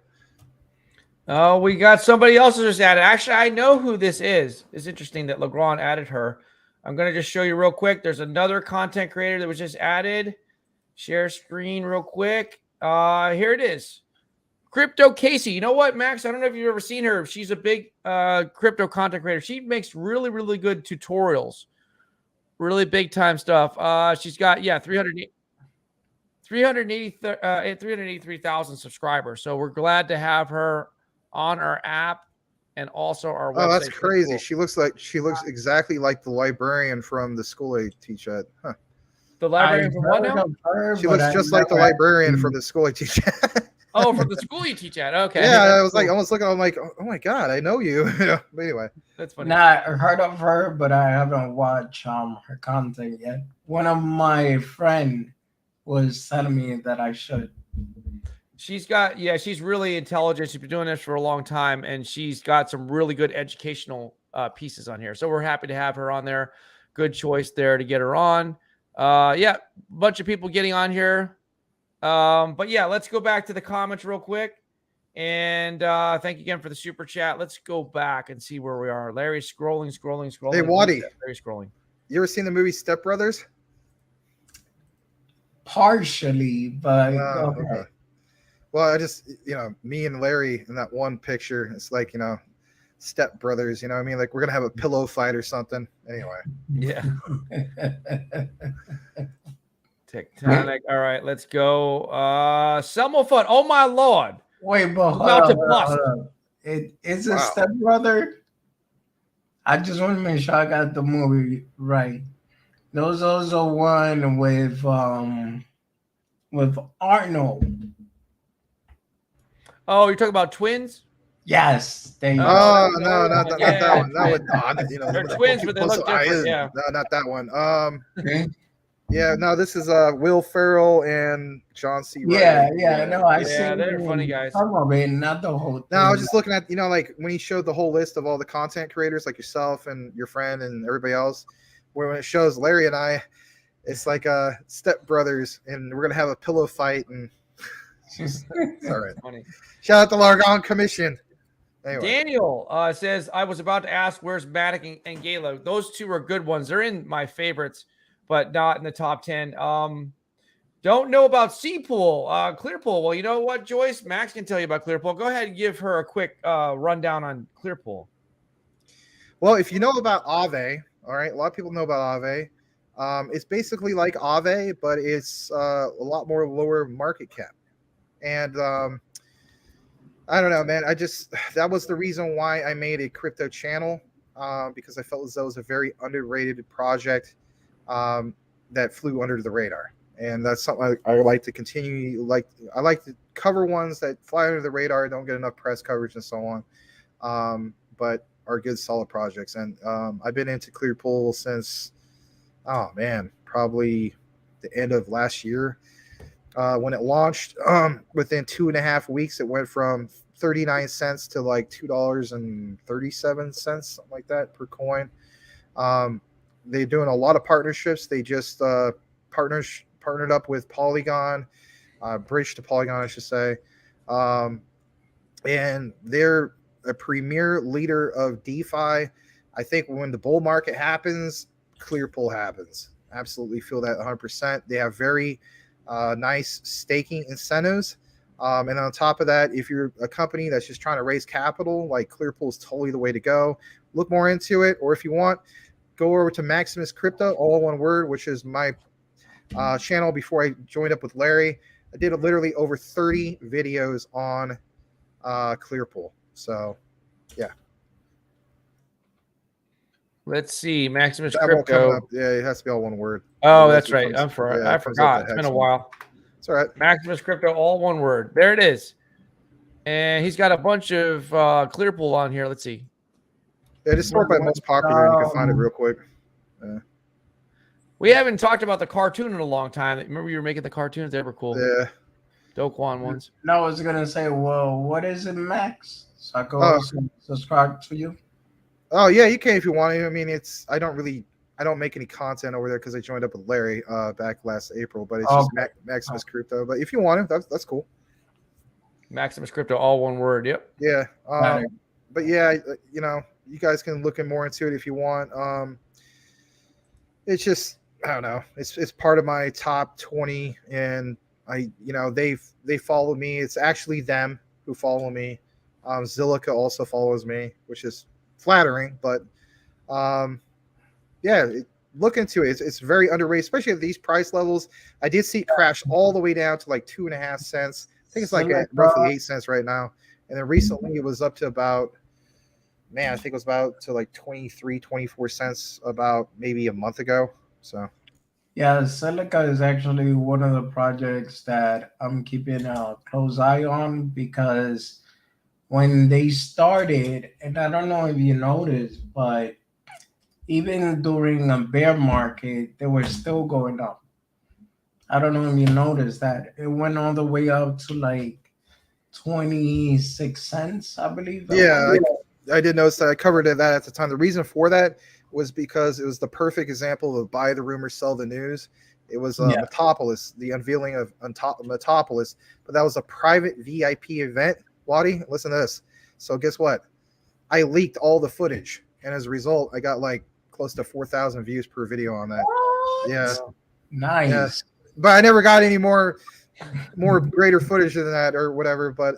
Oh, we got somebody else who just added. Actually, I know who this is. It's interesting that Legrand added her. I'm going to just show you real quick. There's another content creator that was just added. Share screen real quick. Here it is. Crypto Casey. You know what, Max? I don't know if you've ever seen her. She's a big crypto content creator. She makes really, really good tutorials. Really big time stuff. She's got, 383,000 subscribers. So we're glad to have her on our app and also our website. Oh, that's crazy. Cool. She looks exactly like the librarian from the school I teach at. Huh. The librarian from what now? She looks just like the librarian from the school I teach at. Oh, from the school you teach at. Okay. Yeah, I that's was like, I cool. was looking, I'm like, oh my god, I know you. You know, but anyway, That's funny. Nah, I heard of her, but I haven't watched her content yet. One of my friend was telling me that I should. She's really intelligent. She's been doing this for a long time, and she's got some really good educational pieces on here. So we're happy to have her on there. Good choice there to get her on. Yeah, bunch of people getting on here. But yeah, let's go back to the comments real quick. And thank you again for the super chat. Let's go back and see where we are. Larry's scrolling. hey Waddy, Larry's scrolling. you ever seen the movie Step Brothers? Partially, but go Okay. ahead. Well, I just, me and Larry in that one picture, it's like, Step Brothers, you know what I mean? Like we're gonna have a pillow fight or something. Anyway. Yeah. Tectonic. All right, let's go. Selma Fun. Oh my lord. Wait, but About to hold bust. up. It is a Wow. stepbrother. I just want to make sure I got the movie right. Those also one with Arnold. Oh, you're talking about twins? Yes, they. Oh no, not that Yeah. one. That one, They're twins, but they look different. Yeah. No, not that one. Okay. Yeah, no, this is Will Ferrell and John C. Yeah, Reilly. yeah, no, I Yeah, see. they're funny guys. Some of it, not the whole thing. No, I was just looking at, like when he showed the whole list of all the content creators, like yourself and your friend and everybody else, where when it shows Larry and I, it's like Step Brothers, and we're gonna have a pillow fight, and it's all right. Funny. Shout out to Largon Commission. Anyway, Daniel says, I was about to ask where's Matic and Gala. Those two are good ones. They're in my favorites, but not in the top 10. Don't know about Seapool, Clearpool. Well, you know what, Joyce? Max can tell you about Clearpool. Go ahead and give her a quick rundown on Clearpool. well, if you know about Aave, all right, a lot of people know about Aave. It's basically like Aave, but it's a lot more lower market cap. And I don't know, man. That was the reason why I made a crypto channel, because I felt as though it was a very underrated project that flew under the radar. And that's something I like to continue. I like to cover ones that fly under the radar, don't get enough press coverage and so on, but are good, solid projects. And I've been into Clearpool since, probably the end of last year. When it launched, within 2.5 weeks, it went from 39 cents to like $2.37, something like that per coin. They're doing a lot of partnerships. They just partnered up with Polygon, bridge to Polygon, I should say. And they're a premier leader of DeFi. I think when the bull market happens, Clearpool happens. Absolutely feel that 100%. They have very nice staking incentives. And on top of that, if you're a company that's just trying to raise capital, like Clearpool is totally the way to go. Look more into it. Or if you want, go over to MaximusCrypto, all one word, which is my channel before I joined up with Larry. I did literally over 30 videos on Clearpool. So, yeah. Let's see. Maximus That won't come Crypto. up. Yeah, it has to be all one word. Oh, Otherwise that's it right. comes- I it comes up forgot. the It's been a hex. while. It's all right. Maximus Crypto, all one word. There it is. And he's got a bunch of Clearpool on here. Let's see. Yeah, just sort by most popular, and you can find it real quick. We haven't talked about the cartoon in a long time. Remember you were making the cartoons? They were cool. Yeah. Dokwan ones. No, I was gonna say, well, what is it, Max? So I go subscribe to you. Oh yeah, you can if you want to. I mean, I don't make any content over there because I joined up with Larry back last April, but it's just Maximus Crypto. But if you want to, that's cool. Maximus Crypto, all one word. Yep. Yeah. But yeah, you guys can look more into it if you want. It's just, I don't know. It's part of my top 20, and they follow me. It's actually them who follow me. Zilliqa also follows me, which is flattering, but look into it. It's very underrated, especially at these price levels. I did see it crash all the way down to like 2.5 cents. I think it's like at roughly 8 cents right now. And then recently it was up to about, I think it was about to like 23, 24 cents about maybe a month ago. So Yeah, Silica is actually one of the projects that I'm keeping a close eye on because when they started, and I don't know if you noticed, but even during a bear market, they were still going up. I don't know if you noticed that. It went all the way up to like 26 cents, I believe. Yeah, I did notice that. I covered that at the time. The reason for that was because it was the perfect example of buy the rumor, sell the news. It was Yeah. Metopolis, the unveiling of Metopolis, but that was a private VIP event. Waddy, listen to this. So guess what? I leaked all the footage, and as a result, I got like close to 4,000 views per video on that. Yeah, Nice. yeah. But I never got any more greater footage than that or whatever. But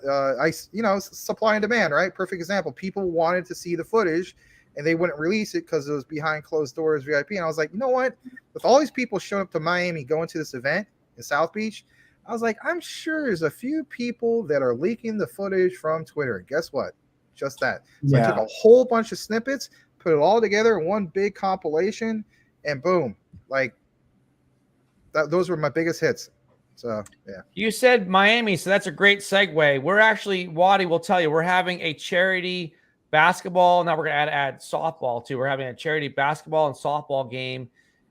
supply and demand, right? Perfect example. People wanted to see the footage, and they wouldn't release it because it was behind closed doors VIP. And I was like, you know what? With all these people showing up to Miami, going to this event in South Beach, I was like, I'm sure there's a few people that are leaking the footage from Twitter. And guess what? Just that. So I took a whole bunch of snippets, put it all together in one big compilation, and boom, like those were my biggest hits. So yeah. You said Miami, so that's a great segue. We're actually, Waddy will tell you, we're having a charity basketball. Now we're going to add softball too. We're having a charity basketball and softball game,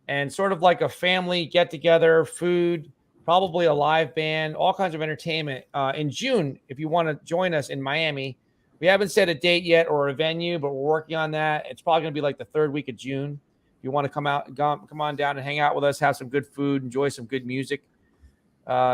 and sort of like a family get together, food, probably a live band, all kinds of entertainment in June. If you want to join us in Miami, we haven't set a date yet or a venue, but we're working on that. It's probably going to be like the third week of June. If you want to come on down and hang out with us, have some good food, enjoy some good music. When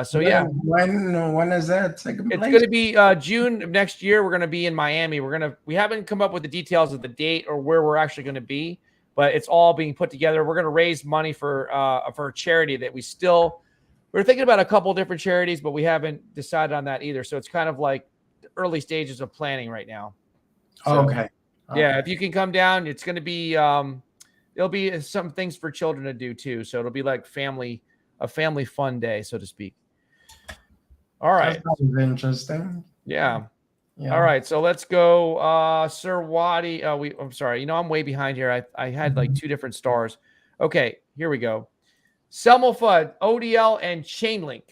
is that taking place? It's going to be June of next year. We're going to be in Miami. We haven't come up with the details of the date or where we're actually going to be, but it's all being put together. We're going to raise money for a charity that we're thinking about a couple different charities, but we haven't decided on that either. So it's kind of like the early stages of planning right now. So, okay. Yeah, if you can come down, it's going to be there'll be some things for children to do too. So it'll be like a family fun day, so to speak. All right. That sounds interesting. Yeah. All right. So let's go. Sir Waddy. I'm sorry. I'm way behind here. I had like two different stars. Okay. Here we go. Selma Fudd, ODL, and Chainlink.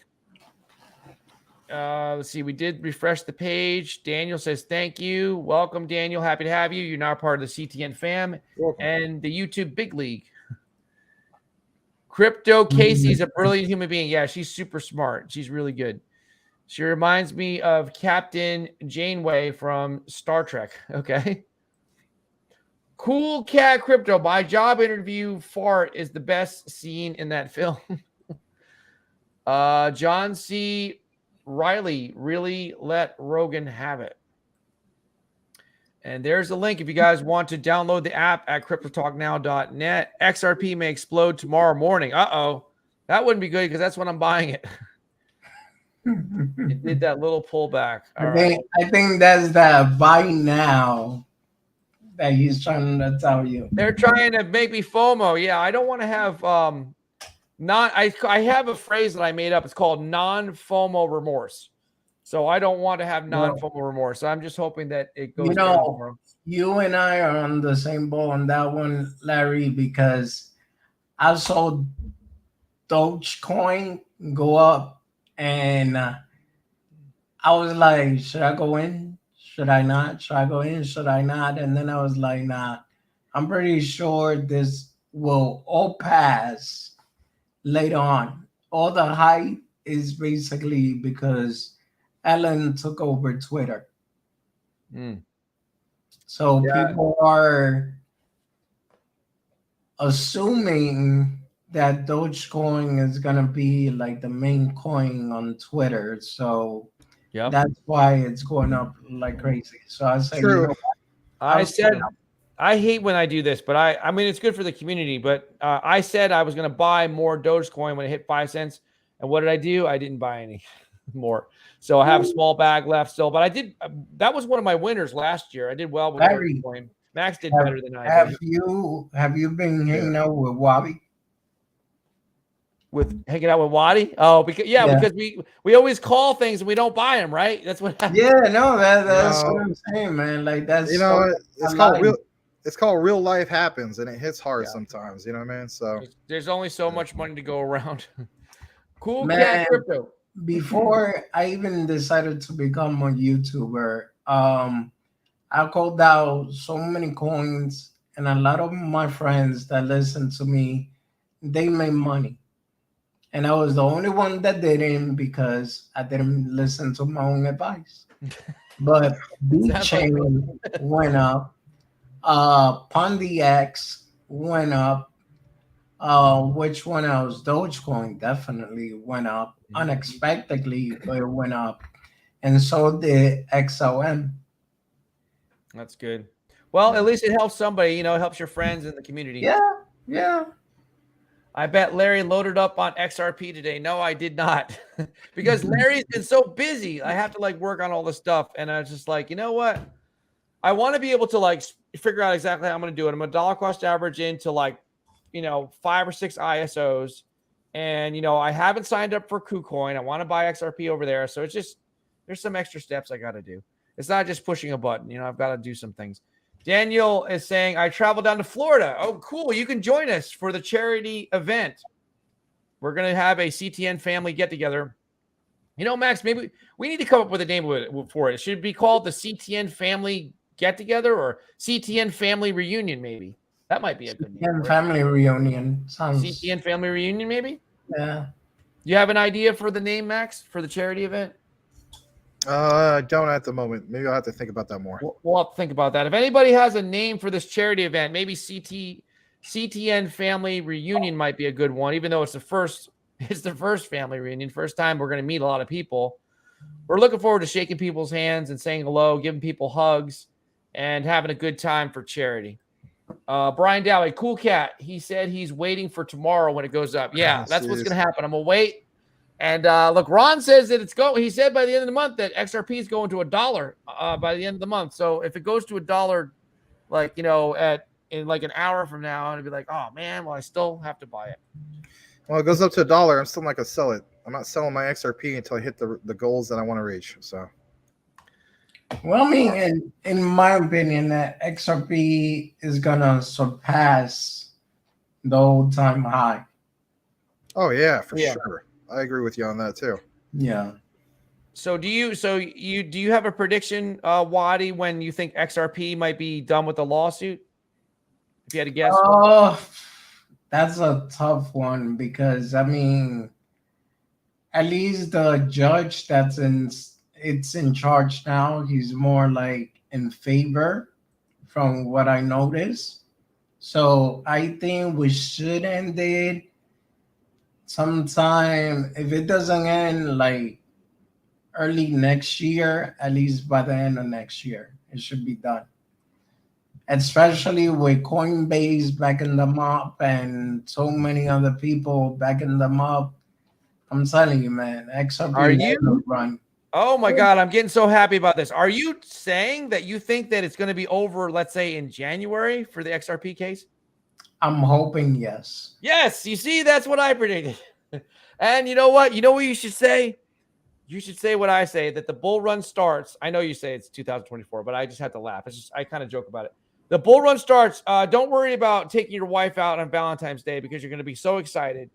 Let's see. We did refresh the page. Daniel says, thank you. Welcome, Daniel. Happy to have you. You're now part of the CTN fam and the YouTube Big League. Crypto Casey's a brilliant human being. Yeah, she's super smart. She's really good. She reminds me of Captain Janeway from Star Trek. Okay. Cool Cat Crypto. My job interview fart is the best scene in that film. John C. Riley, really let Rogan have it. And there's the link if you guys want to download the app at cryptotalknow.net. XRP may explode tomorrow morning. Uh-oh. That wouldn't be good because that's when I'm buying it. It did that little pullback. I think that's the buy now that he's trying to tell you. They're trying to make me FOMO. Yeah, I don't want to have I have a phrase that I made up. It's called non-FOMO remorse. So I don't want to have non-FOMO remorse. So I'm just hoping that it goes down tomorrow. You and I are on the same boat on that one, Larry, because I saw Dogecoin go up and I was like, should I go in? Should I not? Should I go in? Should I not? And then I was like, nah, I'm pretty sure this will all pass later on. All the hype is basically because Ellen took over Twitter. So people are assuming that Dogecoin is going to be like the main coin on Twitter. So that's why it's going up like crazy. So I say, true. I said, I hate when I do this, but I mean, it's good for the community, but I said I was going to buy more Dogecoin when it hit 5 cents. And what did I do? I didn't buy any more. So I have a small bag left still, but I did. That was one of my winners last year. I did well with Dogecoin. Max did better than I did. Have you been hanging out with Wabi? With hanging out with Waddy? Oh, because we always call things and we don't buy them, right? That's what happens. Yeah, no, that's what I'm saying, man. Like that's it's called it's called real life happens, and it hits hard Yeah. sometimes. You know what I mean? So There's only so much money to go around. Cool Man. Cat Crypto. Before I even decided to become a YouTuber, I called out so many coins, and a lot of my friends that listen to me, they made money. And I was the only one that didn't because I didn't listen to my own advice. But Big Sounds Chain went up, Pontiacs went up, which one else? Dogecoin definitely went up unexpectedly, but it went up. And so did XOM. That's good. Well, at least it helps somebody, it helps your friends in the community. Yeah. I bet Larry loaded up on XRP today. No, I did not. Because Larry's been so busy. I have to work on all this stuff. And I was just like, you know what? I want to be able to figure out exactly how I'm going to do it. I'm a dollar cost average into 5 or 6 ISOs. And, I haven't signed up for KuCoin. I want to buy XRP over there. So it's just, there's some extra steps I got to do. It's not just pushing a button. I've got to do some things. Daniel is saying, I traveled down to Florida. Oh, cool. You can join us for the charity event. We're going to have a CTN family get together. Max, maybe we need to come up with a name for it. It should be called the CTN family get together or CTN family reunion, maybe. That might be a good name. CTN family reunion. Sounds... CTN family reunion, maybe? Yeah. You have an idea for the name, Max, for the charity event? I don't at the moment. Maybe I'll have to think about that more. We'll have to think about that. If anybody has a name for this charity event, maybe CTN family reunion might be a good one, even though it's the first family reunion. First time we're going to meet a lot of people. We're looking forward to shaking people's hands and saying hello, giving people hugs, and having a good time for charity. Brian Dowie, cool cat. He said he's waiting for tomorrow when it goes up. Yeah, that's what's going to happen. I'm going to wait. And look, Ron says that he said by the end of the month that XRP is going to $1 by the end of the month. So if it goes to $1, in an hour from now, I'm going to be like, oh man, well, I still have to buy it. Well, it goes up to $1. I'm still not going to sell it. I'm not selling my XRP until I hit the goals that I want to reach. So, well, I mean, in my opinion, that XRP is going to surpass the all-time high. Oh yeah, for sure. I agree with you on that too. Yeah. So do you have a prediction, Wadi, when you think XRP might be done with the lawsuit? If you had to guess. Oh, that's a tough one because at least the judge it's in charge now, he's more in favor from what I noticed. So I think we should end it sometime, if it doesn't end early next year, at least by the end of next year, it should be done. Especially with Coinbase backing them up and so many other people backing them up. I'm telling you, man, XRP will run. Oh my God, I'm getting so happy about this. Are you saying that you think that it's going to be over, let's say in January for the XRP case? I'm hoping yes. Yes, you see, that's what I predicted. And you know what? You know what you should say? You should say what I say, that the bull run starts. I know you say it's 2024, but I just have to laugh. I kind of joke about it. The bull run starts. Don't worry about taking your wife out on Valentine's Day because you're going to be so excited.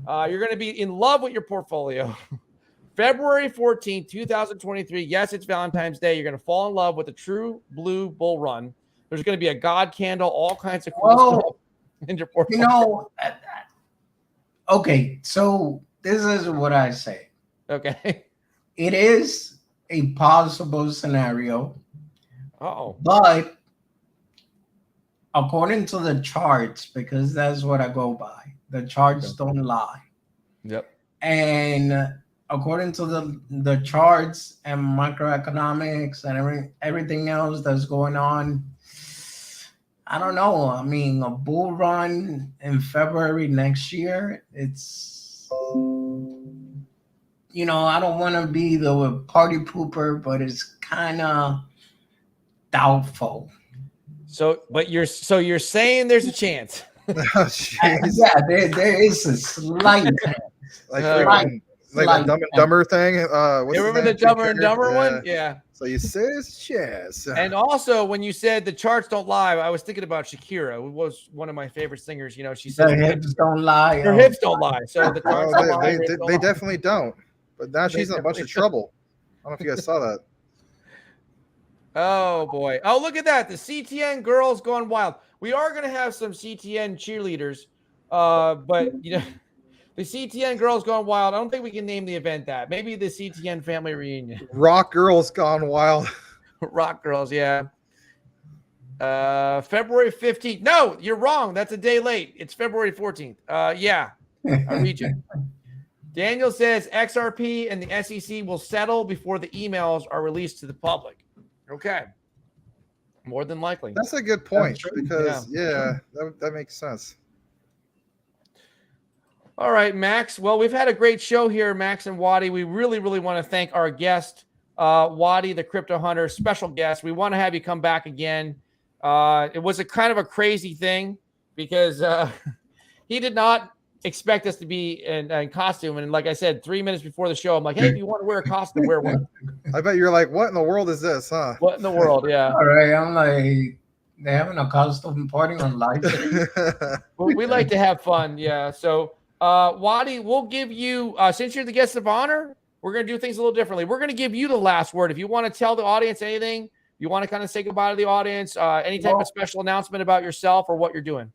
You're going to be in love with your portfolio. February 14th, 2023. Yes, it's Valentine's Day. You're going to fall in love with a true blue bull run. There's going to be a God candle, all kinds of cool stuff in your portfolio. Okay, so this is what I say. Okay. It is a possible scenario. Uh-oh. But according to the charts, because that's what I go by, the charts don't lie. Yep. And according to the charts and macroeconomics and everything else that's going on, I don't know. I mean, a bull run in February next year, it's, I don't want to be the party pooper, but it's kind of doubtful. So you're saying there's a chance. Oh, Yeah, there is a slight chance. like Like that Dumb and Dumber thing. What's You his remember the name? Dumber and Dumber one? Yeah. Yeah. So you says yes. And also, when you said the charts don't lie, I was thinking about Shakira, who was one of my favorite singers. You know, she says the hips don't lie. her hips don't lie. So the charts don't lie. They, her hips don't they lie. definitely don't. But now she's in a bunch of trouble. I don't know if you guys saw that. Oh boy! Oh, look at that! The CTN girls going wild. We are going to have some CTN cheerleaders, but you know, the CTN girls going wild. I don't think we can name the event that. Maybe the CTN family reunion. Rock Girls Gone Wild. Rock girls, yeah. February 15th. No, you're wrong. That's a day late. It's February 14th. Yeah, I read you. Daniel says XRP and the SEC will settle before the emails are released to the public. Okay. More than likely. That's a good point true. because that makes sense. All right, Max. Well, we've had a great show here, Max and Wadi. We really, really want to thank our guest, Wadi, the crypto hunter, special guest. We want to have you come back again. It was a kind of a crazy thing because he did not expect us to be in costume. And like I said, 3 minutes before the show, I'm like, hey, if you want to wear a costume, wear one. I bet you're like, what in the world is this, huh? What in the world? Yeah. All right, I'm like, they having a costume party on live. Well, we like to have fun. Yeah. So, Wadi, we'll give you, since you're the guest of honor, we're going to do things a little differently. We're going to give you the last word. If you want to tell the audience anything, you want to kind of say goodbye to the audience, any type of special announcement about yourself or what you're doing.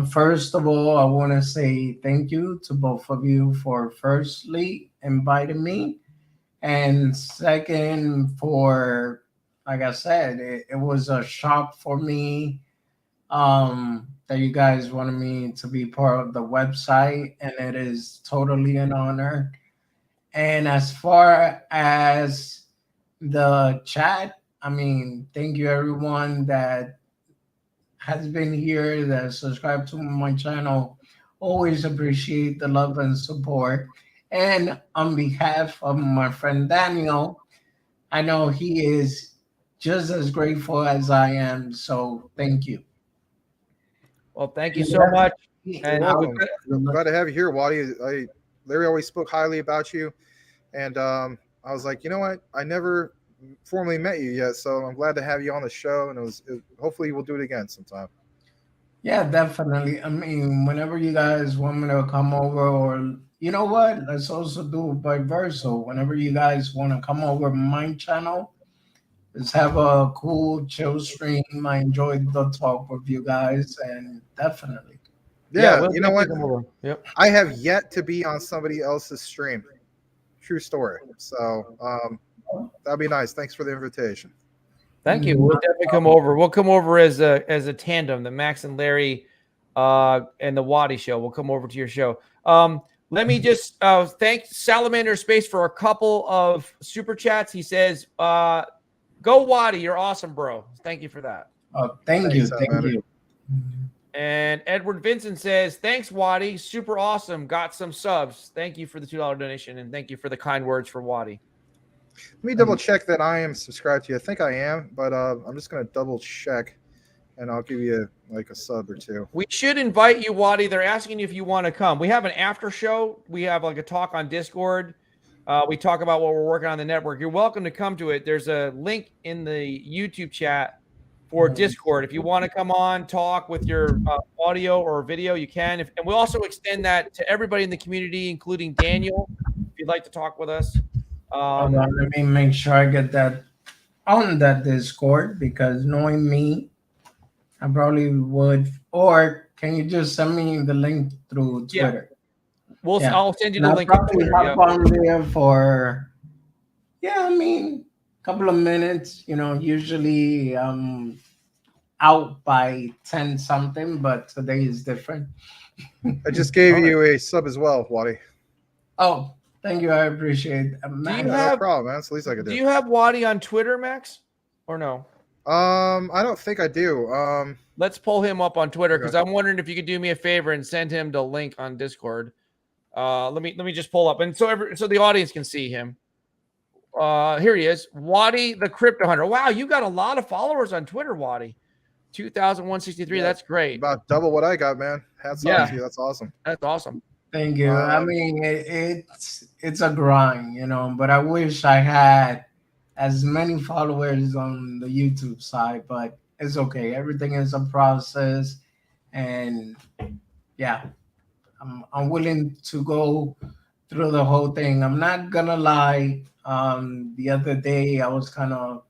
First of all, I want to say thank you to both of you for firstly inviting me, and second for, like I said, it was a shock for me that you guys wanted me to be part of the website, and it is totally an honor. And as far as the chat, I mean, thank you everyone that has been here, that subscribed to my channel. Always appreciate the love and support. And on behalf of my friend Daniel, I know he is just as grateful as I am. So thank you. Well, thank you so much. And I'm glad to have you here, Wadi. Larry always spoke highly about you. And I was like, you know what? I never formally met you yet, so I'm glad to have you on the show, and hopefully we'll do it again sometime. Yeah, definitely. I mean, whenever you guys want me to come over, or you know what, let's also do vice versa. Whenever you guys want to come over my channel, let's have a cool chill stream. I enjoyed the talk with you guys, and definitely. Yeah, we'll you know what? Yep. I have yet to be on somebody else's stream. True story. So that'd be nice. Thanks for the invitation. Thank you. We'll definitely come over. We'll come over as a tandem, the Max and Larry and the Wadi show. We'll come over to your show. Let me just thank Salamander Space for a couple of super chats. He says, go Wadi, you're awesome, bro. Thank you for that. Oh, thank you. And Edward Vincent says, thanks, Wadi. Super awesome. Got some subs. Thank you for the $2 donation, and thank you for the kind words for Wadi. Let me double check that I am subscribed to you. I think I am, but I'm just going to double check, and I'll give you like a sub or two. We should invite you, Wadi. They're asking you if you want to come. We have an after show. We have like a talk on Discord. We talk about what we're working on the network. You're welcome to come to it. There's a link in the YouTube chat for Discord. If you want to come on, talk with your audio or video, you can. And we'll also extend that to everybody in the community, including Daniel, if you'd like to talk with us. Let me make sure I get that on that Discord, because knowing me, I probably would. Or can you just send me the link through Twitter? Yeah. I'll send you the link. Probably hop on there for, I mean, a couple of minutes. You know, usually out by 10 something, but today is different. I just gave you a sub as well, Wadi. Oh, thank you. I appreciate it. No problem, man. It's the least I could do. Do you have Wadi on Twitter, Max? Or no? I don't think I do. Let's pull him up on Twitter, because I'm wondering if you could do me a favor and send him the link on Discord. Let me just pull up, and so the audience can see him. Here he is, Wadi the Crypto Hunter. Wow, you got a lot of followers on Twitter, Wadi. 2,163. That's great. About double what I got, man. Hats off to you. That's awesome. That's awesome. Thank you. I mean, it's a grind, you know, but I wish I had as many followers on the YouTube side, but it's okay. Everything is a process, and yeah, I'm willing to go through the whole thing. I'm not gonna lie. The other day I was kind of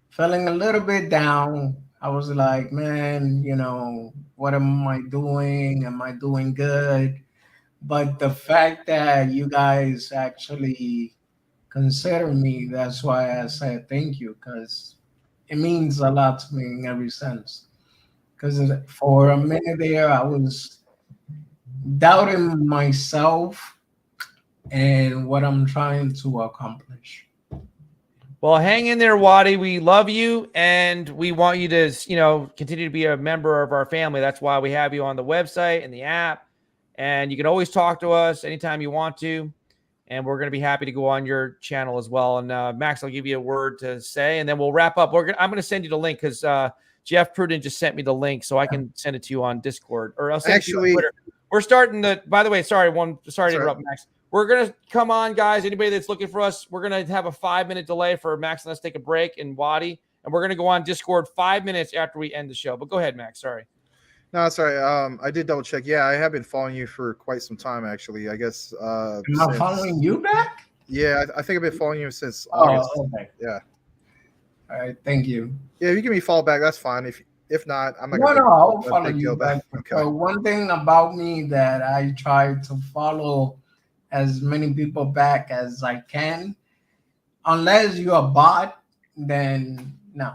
feeling a little bit down. I was like, man, you know, what am I doing? Am I doing good? But the fact that you guys actually consider me, that's why I said thank you, because it means a lot to me in every sense. Because for a minute there, I was doubting myself and what I'm trying to accomplish. Well, hang in there, Wadi. We love you, and we want you to, continue to be a member of our family. That's why we have you on the website and the app, and you can always talk to us anytime you want to, and we're going to be happy to go on your channel as well. And Max, I'll give you a word to say, and then we'll wrap up. I'm going to send you the link because Jeff Pruden just sent me the link, so I can send it to you on Discord, or I'll send it to you on Twitter. We're starting the. By the way, sorry to interrupt, Max. We're going to come on, guys. Anybody that's looking for us, we're going to have a 5-minute delay for Max and let's take a break and Wadi. And we're going to go on Discord 5 minutes after we end the show. But go ahead, Max. Sorry. No, sorry. I did double check. Yeah, I have been following you for quite some time, actually. I guess. Am I following you back? Yeah, I think I've been following you since August. Okay. Yeah. All right. Thank you. Yeah, if you give me follow back, that's fine. If not, I'm not No, I'll follow you back. Okay. One thing about me that I try to follow as many people back as I can. Unless you're a bot, then no,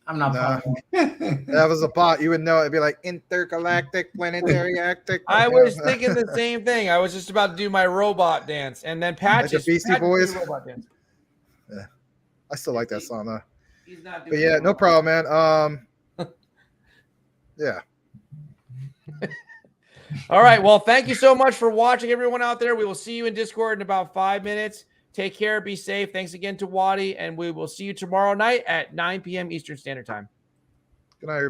I'm not following. If that was a bot, you would know. It'd be like intergalactic, planetary, actic. I was thinking the same thing. I was just about to do my robot dance, and then Patches. Like the Beastie Boys. Robot dance. Yeah, I still like that song though. He's not doing But yeah, no problem, man. Yeah. All right. Well, thank you so much for watching, everyone out there. We will see you in Discord in about 5 minutes. Take care. Be safe. Thanks again to Wadi, and we will see you tomorrow night at 9 p.m. Eastern Standard Time. Good night, everybody.